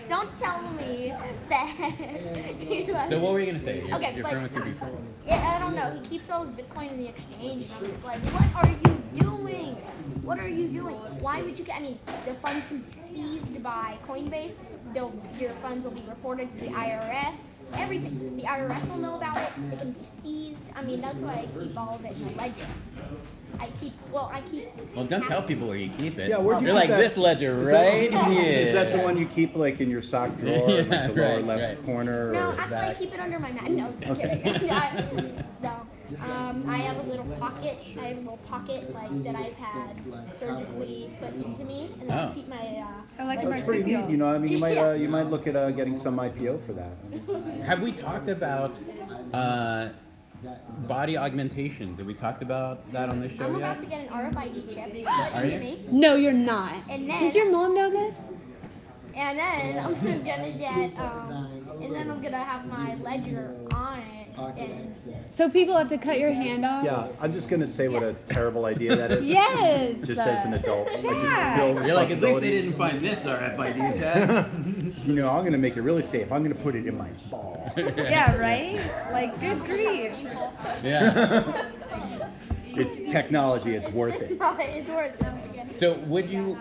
don't tell me that. So what were you gonna say? Okay, You're but- from with your pizza. Yeah, I don't know. He keeps all his Bitcoin in the exchange, and I'm just like, what are you doing? What are you doing? Why would you? I mean, the funds can be seized by Coinbase. Your funds will be reported to the IRS. Everything. The IRS will know about it. It can be seized. I mean, that's why I keep all of it in a ledger. I keep. Well, don't tell people where you keep it. Yeah, where'd you You're keep like that? this ledger Is right that- here. Is that the one you keep like in your sock drawer, in, like, the lower right, left right. corner? No, or actually, I back? keep it under my mat. No, just kidding. No. I have a little pocket. I have a little pocket like that I've had surgically put into me, and then I Oh. keep my. I like a That's pretty neat. marsupial. You know, I mean, you might look at getting some IPO for that. Have we talked about body augmentation? Did we talk about that on this show I'm yet? about to get an RFID chip put Are into you? me, No, you're not. And then- Does your mom know this? and then I'm gonna get, and then I'm gonna have my ledger on it, and So people have to cut your hand off? Yeah, I'm just gonna say what a terrible idea that is. Yes. Just as an adult, I just feel You're like, at least they responsibility. didn't find this RFID tag. You know, I'm gonna make it really safe. I'm gonna put it in my ball. Yeah, right? Like, good grief. Yeah. It's technology. It's worth it. it's worth it. So would you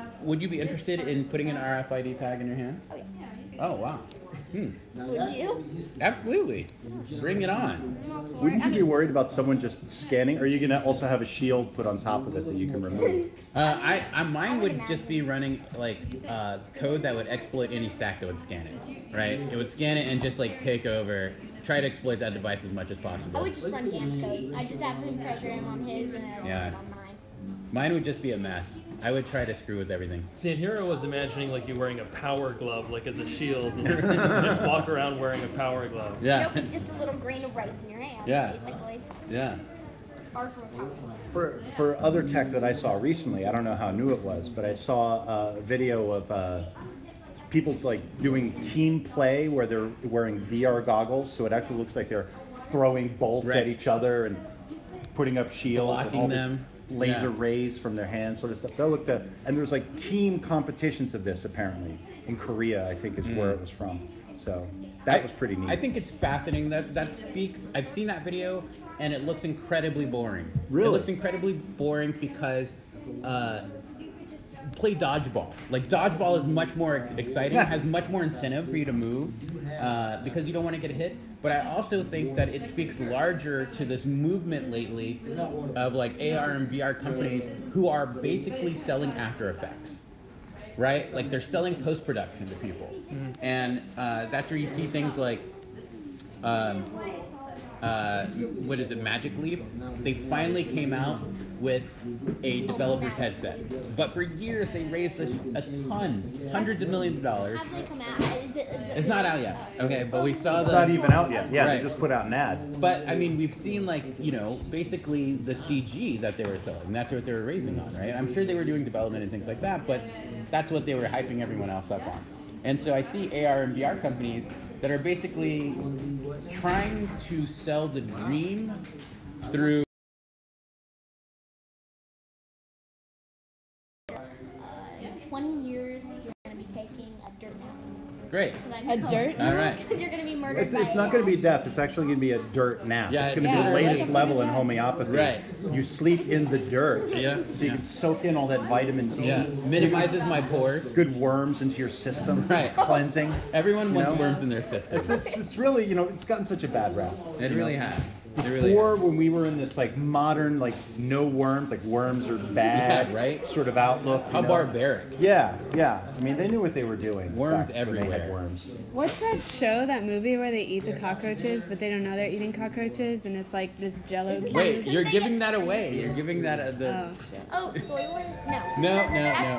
be interested in putting an RFID tag in your hand? Oh, yeah. Oh wow. Would you? Absolutely. Bring it on. Wouldn't you be worried about someone just scanning? Or are you gonna also have a shield put on top of it that you can remove? Mine would just be running like code that would exploit any stack that would scan it, right? It would scan it and just like take over, try to exploit that device as much as I possible. would just run Dan's code. I just have him program on his and then Yeah. run it on mine. Mine would just be a mess. I would try to screw with everything. See, and here I was imagining like you wearing a power glove, like as a shield, and you just walk around wearing a power glove. Yeah. Nope, it's just a little grain of rice in your hand, Yeah. basically. Yeah. Far from a power. For other tech that I saw recently, I don't know how new it was, but I saw a video of people like doing team play where they're wearing VR goggles, so it actually looks like they're throwing bolts Right. at each other and putting up shields and Blocking all this them. laser Yeah. rays from their hands, sort of stuff. They looked at, and there's like team competitions of this apparently in Korea, I think is where it was from. So that was pretty neat. I think it's fascinating. That speaks. I've seen that video, and it looks incredibly boring. Really? It looks incredibly boring because play dodgeball. Like dodgeball is much more exciting. Yeah. Has much more incentive for you to move because you don't want to get hit. But I also think that it speaks larger to this movement lately of like AR and VR companies who are basically selling After Effects. Right? Like they're selling post-production to people. And that's where you see things like, what is it, Magic Leap? They finally came out with a developer's headset. But for years they raised a ton, hundreds of millions of dollars. Have they come out? Is it It's not out yet. Okay, but we saw it's the... not even out yet. Yeah, Right. they just put out an ad. But I mean, we've seen like, you know, basically the CG that they were selling. That's what they were raising on, right? I'm sure they were doing development and things like that, but that's what they were hyping everyone else up on. And so I see AR and VR companies that are basically trying to sell the dream through 20 years you're going to be taking a dirt nap. great. A dirt? All right. Because you're going to be murdered It's, by it's not going to be death. It's actually going to be a dirt nap. Yeah, it's going to be yeah. the latest Yeah. level in homeopathy. Right. You sleep in the dirt. Yeah. So you can soak in all that vitamin D. Yeah, minimizes my pores. Good worms into your system. Right. Cleansing. Everyone You wants know? worms in their system. It's really, you know, it's gotten such a bad rap. It you really know? has. It really Before, has. when we were in this like modern, like no worms, like worms are bad, Yeah, right? sort of outlook. How you know? barbaric. Yeah, yeah. I mean, they knew what they were doing. Worms back when they had everywhere. worms. What's that show, that movie where they eat the cockroaches, but they don't know they're eating cockroaches, and it's like this jello cube? Wait, you're giving that away. You're giving that the... Oh, shit. Oh, Soylent? No. No.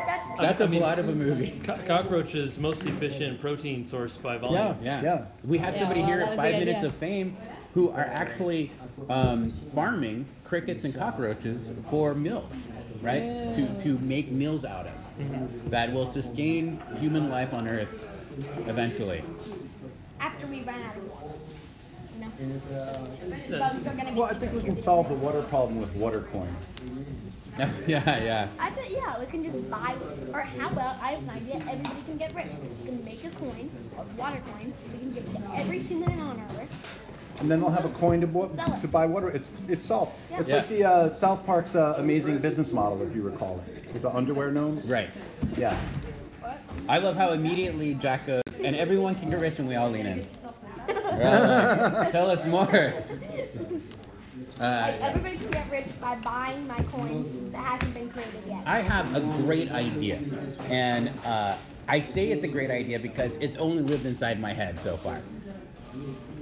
That's That's a I mean- plot of a movie. Cockroaches, most efficient protein source by volume. Yeah. We had somebody well, here that at was 5 the Minutes idea. of Fame who are actually farming crickets and cockroaches for milk, right? To make meals out of that will sustain human life on Earth eventually. after we run out of water. You know? Bugs are gonna be. Well, I think we can solve the water problem with water coin. Yeah. I bet, yeah, we can just buy, or how about, I have an idea, everybody can get rich. We can make a coin, a water coin, we can give it to every human on Earth. And then they'll have a coin Sell it. to buy water. It's solved. Yeah. It's like the South Park's amazing business model, if you recall it, with the underwear gnomes. Right. Yeah. I love how immediately Jack goes, and everyone can get rich, and we all lean in. Right. Tell us more. Everybody can get rich by buying my coins that hasn't been created yet. I have a great idea, and I say it's a great idea because it's only lived inside my head so far.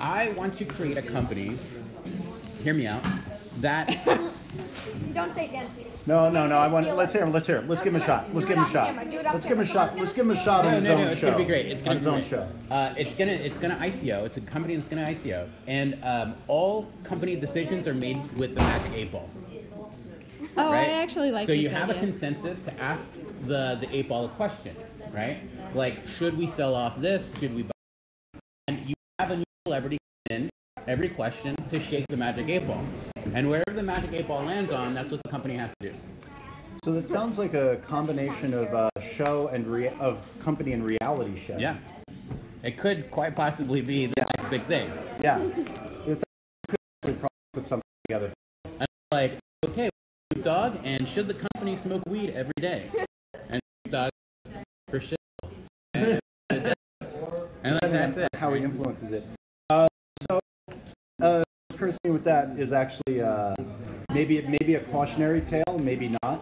I want to create a company, hear me out, that... Don't say it again. No. I want. Let's hear him. Let's give him a shot. Let's give him a shot. Let's give him a shot. Let's give him a shot on his own show. It's gonna be great. It's gonna on his own show. It's gonna ICO. It's a company that's gonna ICO, and all company decisions are made with the magic 8-ball. Oh, Right? I actually like So this you have a idea. consensus to ask the 8-ball a question, right? Like, should we sell off this? Should we buy? And you have a new celebrity in every question to shake the magic 8-ball, and wherever the magic 8-ball lands on, that's what the company has to do. So that sounds like a combination of show and of company and reality show. Yeah, it could quite possibly be the next big thing. Yeah. It's could probably put something together. And like, okay, Snoop Dogg, and should the company smoke weed every day? And Snoop Dogg for shit. And like that's it. How he influences it. Occurs to me with that is actually maybe a cautionary tale, maybe not.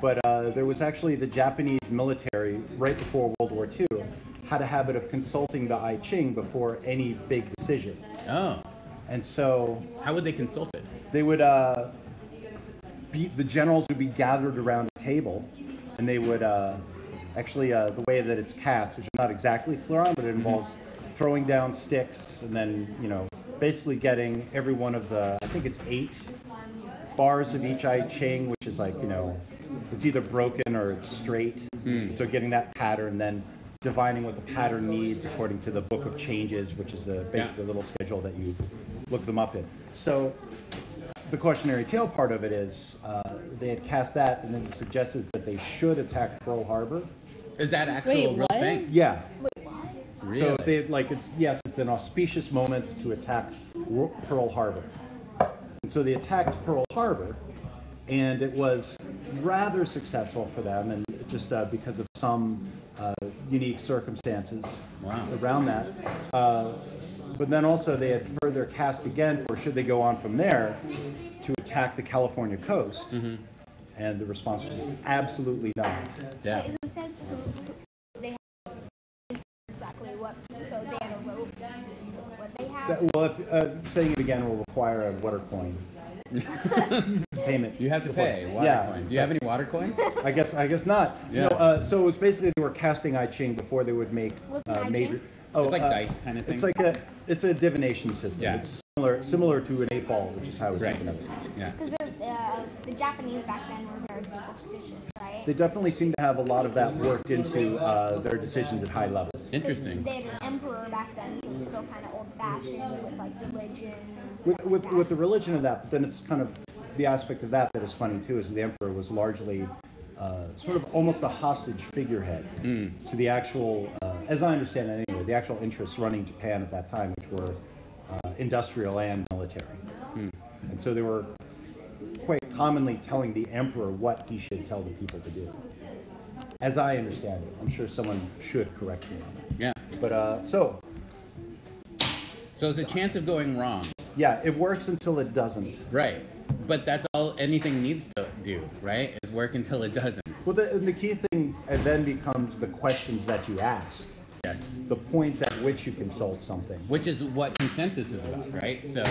But there was actually the Japanese military right before World War II had a habit of consulting the I Ching before any big decision. Oh, And so how would they consult it? they would the generals would be gathered around a table, and they would actually the way that it's cast, which I'm not exactly clear on, but it involves throwing down sticks and then basically getting every one of the, I think it's 8 bars of each I Ching, which is like it's either broken or it's straight. So getting that pattern, then divining what the pattern needs according to the Book of Changes, which is basically a little schedule that you look them up in. So the cautionary tale part of it is they had cast that, and then it suggested that they should attack Pearl Harbor. Is that actual Wait, real what? thing? Yeah. Really? So they it's an auspicious moment to attack Pearl Harbor. And so they attacked Pearl Harbor, and it was rather successful for them, and just because of some unique circumstances around that. But then also they had further cast again for should they go on from there to attack the California coast, and the response was absolutely not. Yeah. Who said they had exactly what? So they had a rope. What they have? Well, if saying it again will require a water coin payment. You have to pay water coin. Do you have any water coin? I guess not. Yeah. So it was basically they were casting I Ching before they would make What's an I major. Ching? Oh, It's like dice kind of thing. It's like it's a divination system. Yeah. It's similar to an 8-ball, which is how I was thinking of it. Yeah. Because the Japanese back then were very superstitious, right? They definitely seem to have a lot of that worked into their decisions at high levels. Interesting. They had an emperor back then, so it's still kind of old-fashioned with like religion and stuff With like that. with the religion of that, but then it's kind of the aspect of that is funny too, is the emperor was largely sort of almost a hostage figurehead to the actual, as I understand it anyway, the actual interests running Japan at that time, which were industrial and military. And so they were quite commonly telling the emperor what he should tell the people to do. As I understand it. I'm sure someone should correct me on that. Yeah. But So there's a chance of going wrong. yeah, it works until it doesn't. Right. But that's all anything needs to do, right? Is work until it doesn't. Well, the key thing then becomes the questions that you ask, Yes. the points at which you consult something. Which is what consensus is about, right? So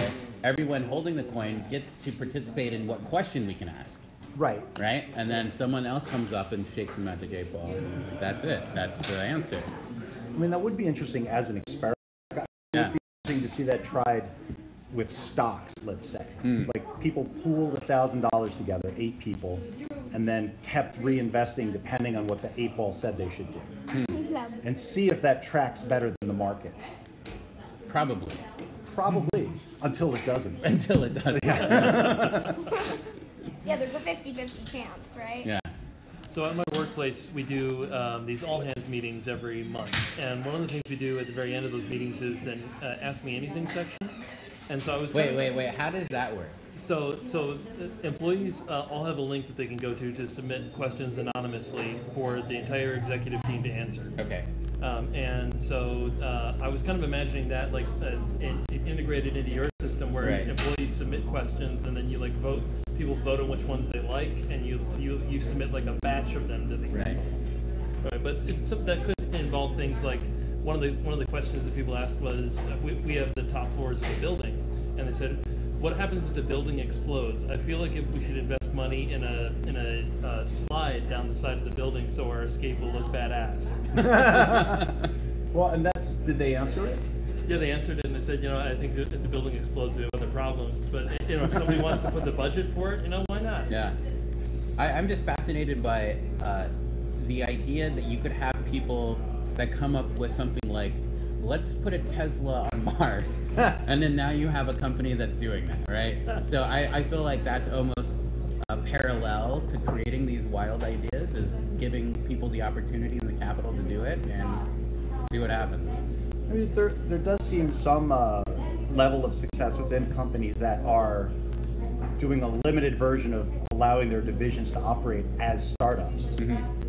everyone holding the coin gets to participate in what question we can ask, Right. right? And then someone else comes up and shakes the magic 8-ball. And that's it. That's the answer. I mean, that would be interesting as an experiment. It Yeah. would be interesting to see that tried with stocks, let's say. Like people pooled $1,000 together, 8 people, and then kept reinvesting depending on what the 8-ball said they should do. Yeah. And see if that tracks better than the market. Probably. Probably until it doesn't. Until it does. Yeah, there's a 50-50 chance, right? Yeah. So at my workplace, we do these all-hands meetings every month, and one of the things we do at the very end of those meetings is an Ask Me Anything section. And so I was Wait. How does that work? So employees all have a link that they can go to submit questions anonymously for the entire executive team to answer. Okay. And so I was kind of imagining that like integrated into your system where Right. employees submit questions and then you like vote. People vote on which ones they like, and you submit like a batch of them to the Right. Right, but that could involve things like one of the questions that people asked was we have the top floors of a building, and they said, what happens if the building explodes? I feel like if we should invest money in a slide down the side of the building so our escape will look badass. Well, and did they answer it? Yeah, they answered it and they said, I think if the building explodes, we have other problems. But if somebody wants to put the budget for it, why not? Yeah. I'm just fascinated by the idea that you could have people that come up with something like, let's put a Tesla on Mars, and then now you have a company that's doing that, right? So I feel like that's almost a parallel to creating these wild ideas, is giving people the opportunity and the capital to do it and see what happens. I mean, there does seem some level of success within companies that are doing a limited version of allowing their divisions to operate as startups,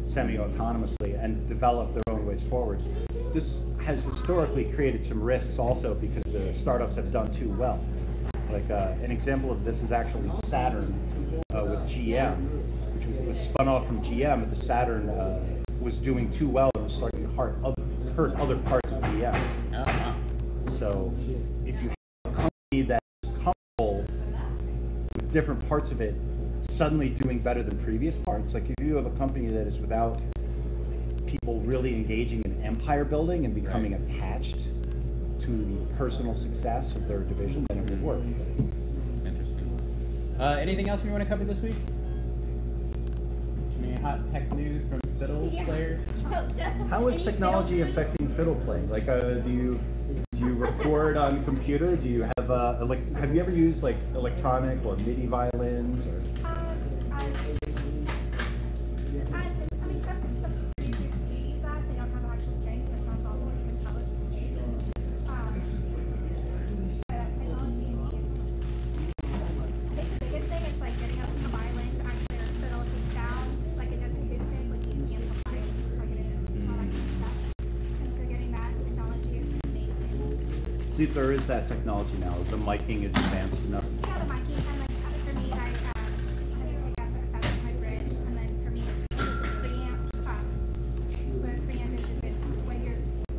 semi-autonomously, and develop their own ways forward. This has historically created some risks also because the startups have done too well. Like an example of this is actually Saturn with GM, which was spun off from GM, but the Saturn was doing too well and was starting to hurt other parts of GM. Uh-huh. So if you have a company that's comfortable with different parts of it suddenly doing better than previous parts, like if you have a company that is without people really engaging in empire building and becoming attached to the personal success of their division, then it would work. Interesting. Anything else you want to cover this week? Any hot tech news from fiddle players? How is technology affecting fiddle playing? Like, do you record on computer? Do you have have you ever used like electronic or MIDI violins or? I mean, some producers do use that. They don't have actual strings, so it's not all you can tell it's strings. Technology, I think the biggest thing is like getting a violin to actually fiddle to sound like it does acoustic when you amplify it, plug it in, all that kind of stuff. And so getting that technology is amazing. See, there is that technology now. The miking is advanced enough. Yeah, the miking, and like for me, I had to pick up a test on my bridge, and then for me, it's preamp. So a preamp is just what your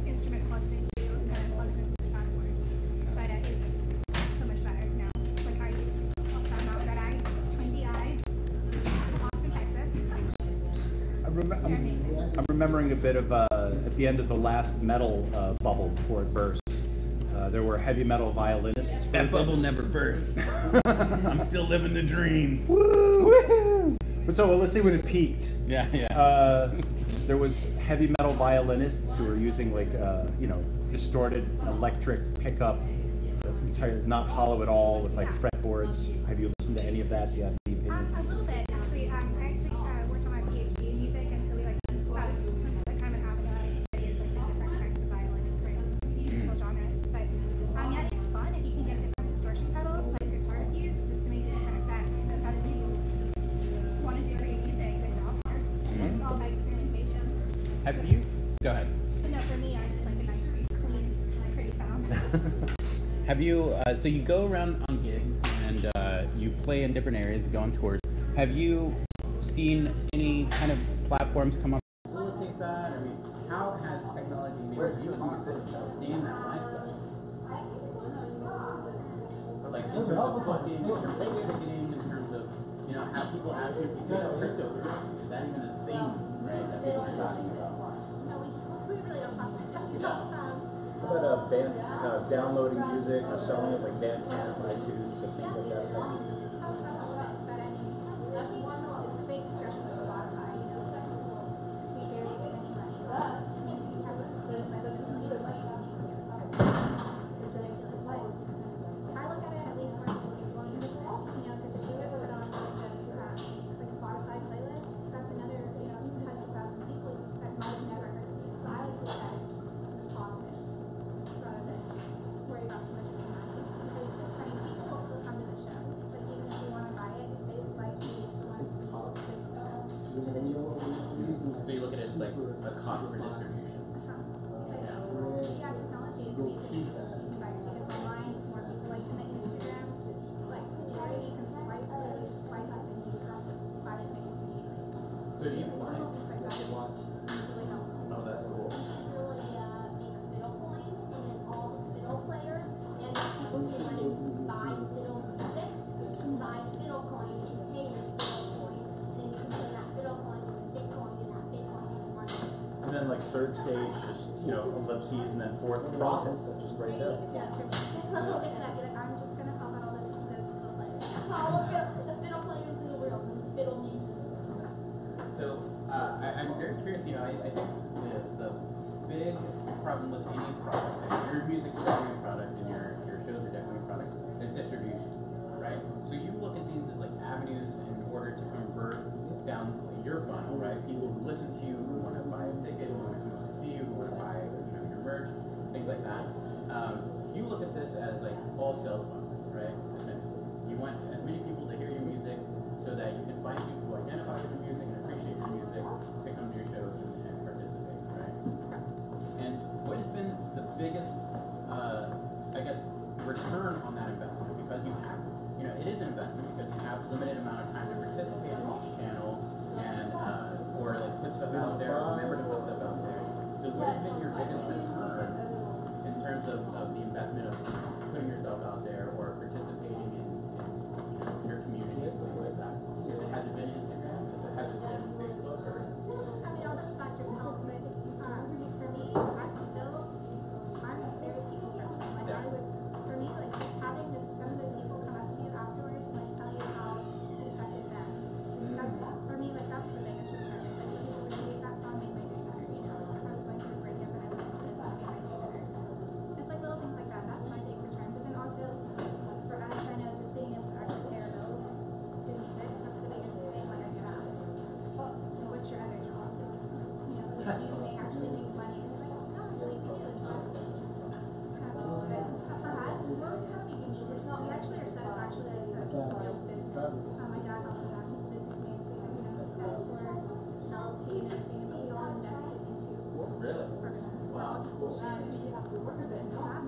instrument plugs into, and then it plugs into the soundboard. But it's so much better now. Like I use Red Eye, Twin DI, Austin, Texas. I'm remembering a bit of at the end of the last metal bubble before it burst. There were heavy metal violinists. That bubble never burst. I'm still living the dream. Woo! But so let's see when it peaked. Yeah. There was heavy metal violinists who were using like distorted electric pickup, not hollow at all, with like fretboards. Have you listened to any of that? Do you have any opinions? A little bit, actually. I actually worked on my PhD in music, and so we that was some kind of avenue I like to study is like the different kinds of violins for musical genres. But yeah, it's fun if you can get different distortion pedals like guitarists use, just to make different effects. So that's what you want to do for your music. It's out there. It's just all about experimentation. Have you? Go ahead. But no, for me, I just like a nice, clean, pretty sound. Have you? So you go around on gigs and you play in different areas, go on tours. Have you seen any kind of platforms come up to facilitate that? I mean, how has technology made you as a musician sustain that lifestyle? Like in terms of booking, in terms of ticketing, in terms of how people ask you if you take cryptocurrency. Is that even a thing, right? That people are talking about. We really don't talk about that. How about band downloading music or selling it like Bandcamp, iTunes, and things like that? But I mean, the big discussion was Spotify, because we barely get any money. I mean, we have to pay by the good money. It's ridiculous. if you wanted to buy fiddle music, you can buy fiddle coin and pay this fiddle coin. Then you can turn that fiddle coin into Bitcoin, and that Bitcoin is money. And then like third stage, just ellipses, and then fourth profits. That's just right there. Yeah, true. It's a little bit that be like, I'm just gonna help out all those fiddle players. All of the fiddle players in the world, and the fiddle muses. So I'm very curious. I think the big problem with any product, and your music is definitely a product, and your shows are definitely a product, is distribution, right? So you look at these as like avenues in order to convert down your funnel, right? People who listen to you, who want to buy a ticket, who want to see you, who want to buy your merch, things like that. You look at this as like all sales funnel, right? Essentially, you want as many people to hear your music so that you can find people who identify with your music and appreciate your music to come to your shows and participate, right? And what has been the biggest, return on that investment? Because you have, it is an investment because you have a limited amount of time to participate in each channel and, or like put stuff out there, remember to put stuff out there. So what has been your biggest return in terms of the investment of putting yourself out there or participating in your community, things like that? Has it been Instagram? Has it been Facebook? Or? I mean, all those factors help, but for me, I'm a very people person. Like, for me, like, just having some of those people come up to you afterwards and, like, tell you how it affected them. That's, for me, like, that's the biggest return. It's like, some people really, that song made my day better, I was going through a breakup and I listened to this song, made my day better. It's like little things like that. That's my big return. But then also, for us, I know just being able to actually pay our bills through music, that's the biggest thing. Like, I get asked, what's your other job? Like, do you actually make money? And it's like, no, actually, we do. It's kind of cool. But for us, we're kind of making music. We actually are set up actually like a real business. My dad helped me out. He's a businessman, so we have, S4, LLC and everything. But we all invested into Really? our business. Wow. And so that's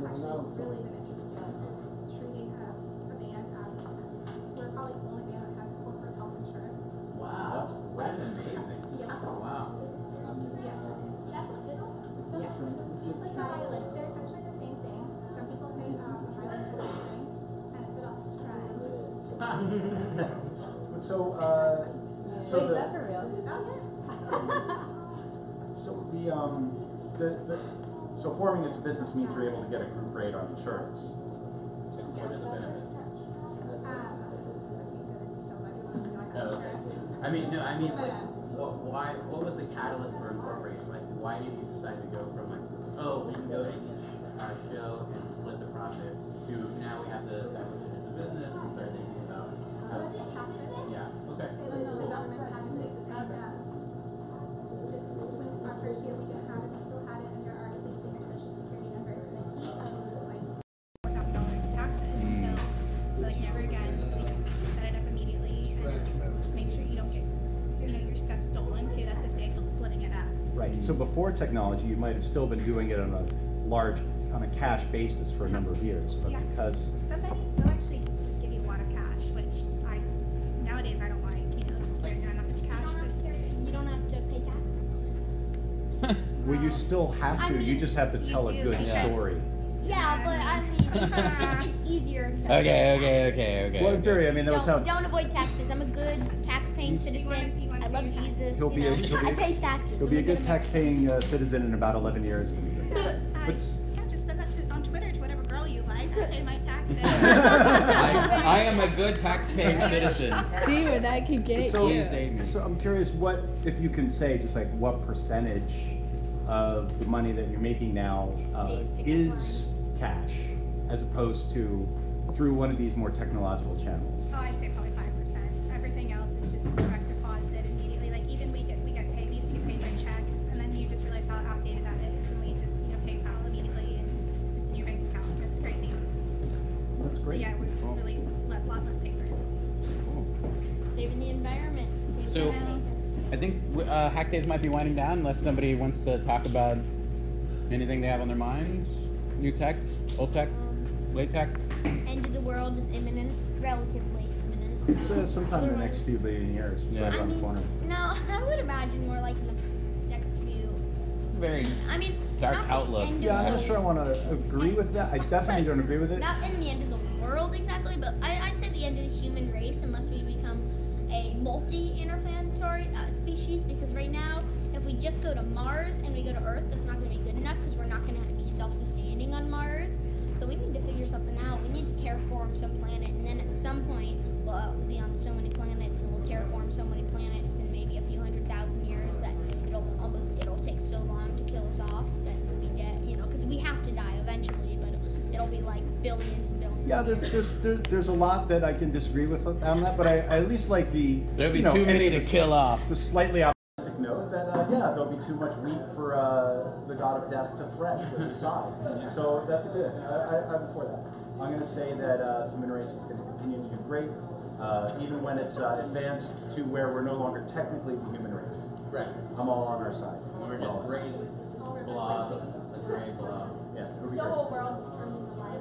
actually really been interesting, is treating a band as a business. We're probably the only band that has corporate health insurance. Wow, that's amazing. Yeah. Wow. Yes. That's a fiddle. Yes. So they're essentially the same thing. Some people say violin has strings and a fiddle has strings. So Is that for real? so forming as a business means you're able to get a group rate on insurance. What are the benefits? I think the details, I just don't know Like, what was the catalyst for incorporating? Like, why did you decide to go from like, oh, we can go to each show and split the profit to now we have to establish it as a business and start thinking about how to taxes. Yeah, okay. It was the government taxes. Just when our first year we didn't have it, we still had it under our leads and your social security number. It's been like $4,000 taxes until like never again. So we just set it up immediately and just make sure you don't get your stuff stolen too. That's a big splitting it up. Right. So before technology, you might have still been doing it on a cash basis for a number of years, but Yeah. because Some venues still actually just give you a lot of cash, which nowadays I don't like. Just carrying around that much cash. You don't have to pay taxes. well, you still have to. You just have to you tell a do, good because- story. Yeah, but I mean, it's easier to. Okay. Well, in theory, I mean, that was how. Don't avoid taxes. I'm a good tax-paying citizen. you wanna I love pay your Jesus. He'll be a- he'll be I a- pay taxes. He'll be a I'm good American. tax-paying citizen in about 11 years. Yeah, just send that on Twitter to whatever girl you like. I pay my taxes. I am a good tax-paying citizen. See where that could get So, you. so I'm curious, what if you can say just like what percentage of the money that you're making now is cash, as opposed to through one of these more technological channels? Oh, I'd say probably 5%. Everything else is just direct deposit immediately. Like even we get paid. We used to get paid by checks, and then you just realize how outdated that is, and we just PayPal immediately, and it's in your bank account. It's crazy. That's great. Yeah, we're really a lot less paper. Saving the environment. So, I think Hack Days might be winding down unless somebody wants to talk about anything they have on their minds. New tech, old tech, late tech. End of the world is imminent, relatively imminent. So sometime in the next few billion years, it's right Yeah. around the corner. No, I would imagine more like in the next few a very I mean, dark not the outlook. end of Yeah, I'm the not sure I want to agree with that. I definitely don't agree with it. Not in the end of the world exactly, but I'd say the end of the human race unless we become a multi-interplanetary species. Because right now, if we just go to Mars and we go to Earth, that's not going to be good enough because we're not going to be self-sustaining on Mars. So we need to figure something out. We need to terraform some planet, and then at some point, we'll be on so many planets, and we'll terraform so many planets in maybe a few 100,000 years that it'll take so long to kill us off that we'll be dead. You know, because we have to die eventually, but it'll be like billions and billions. Yeah, there's a lot that I can disagree with on that, but I at least like the There'll be too many to kill off. the slightly optimistic note that yeah, there'll be too much wheat for the god of death to thresh with his side. So that's good. I'm for that. I'm going to say that the human race is going to continue to do great, even when it's advanced to where we're no longer technically the human race. Right. I'm all on our side. We're just gray blob, a gray blob. Yeah, it'll be The great. whole world is turning to light.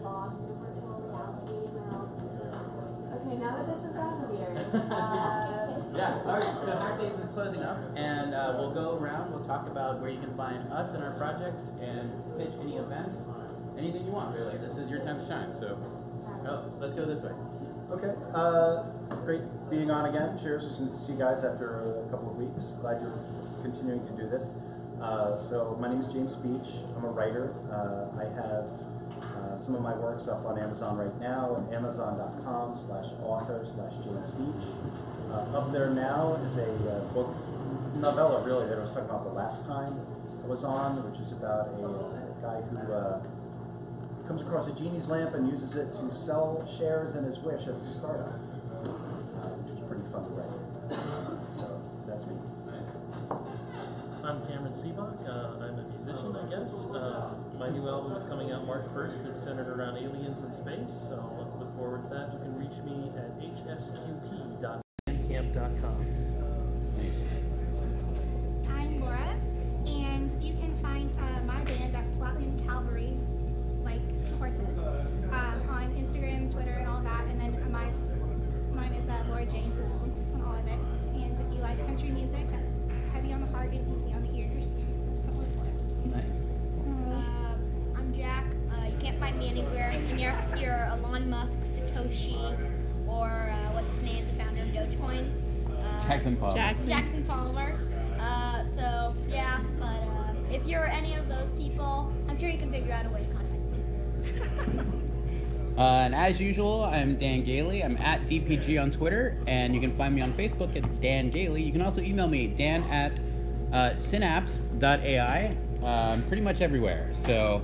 Lost in virtual reality. Okay, now that this is out of here, Yeah, all right, so Hack Days is closing up, and we'll go around, we'll talk about where you can find us and our projects, and pitch any events, anything you want, really. This is your time to shine, so let's go this way. Okay. Great being on again. Cheers. Just to see you guys after a couple of weeks. Glad you're continuing to do this. So my name is James Beach. I'm a writer. I have some of my works up on Amazon right now at amazon.com/author/James Beach. Up there now is a book, novella really, that I was talking about the last time I was on, which is about a guy who comes across a genie's lamp and uses it to sell shares in his Wish as a startup, which is pretty fun to write. So that's me. I'm Cameron Seabach. I'm a musician, I guess. My new album is coming out March 1st. It's centered around aliens and space, so look forward to that. You can reach me at hsqp.bandcamp.com. I'm Laura, and you can find my band at Flatland Calvary, like horses, on Instagram, Twitter, and all that. And then mine is Laura Jane Poole on all of it. And if you like country music, that's heavy on the heart and easy on the ears. That's what we're for. Nice. I'm Jack. You can't find me anywhere unless you're Elon Musk, Satoshi, or what's his name, the founder of Dogecoin. Jackson Paul. Jackson Palmer. So yeah, but if you're any of those people, I'm sure you can figure out a way to contact me. And as usual, I'm Dan Gailey. I'm at DPG on Twitter, and you can find me on Facebook at Dan Gailey. You can also email me, Dan at synapse.ai, pretty much everywhere. So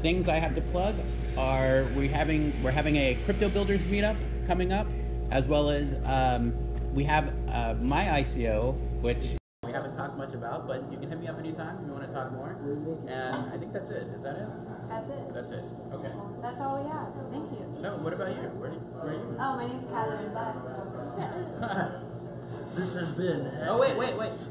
things I have to plug are we're having a crypto builders meetup coming up, as well as we have my ICO, which we haven't talked much about, but you can hit me up anytime if you want to talk more. And I think that's it. Is that it? that's it. That's it. Okay. That's all we have. Thank you. No, what about you? Where are you? Oh, my name's Catherine. Bye. This has been Hack Oh, wait. Days.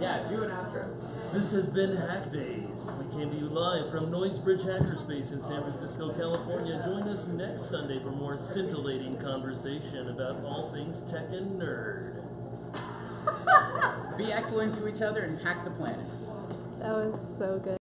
Yeah, do an outro. This has been Hack Days. We came to you live from Noisebridge Hackerspace in San Francisco, California. Join us next Sunday for more scintillating conversation about all things tech and nerd. Be excellent to each other and hack the planet. That was so good.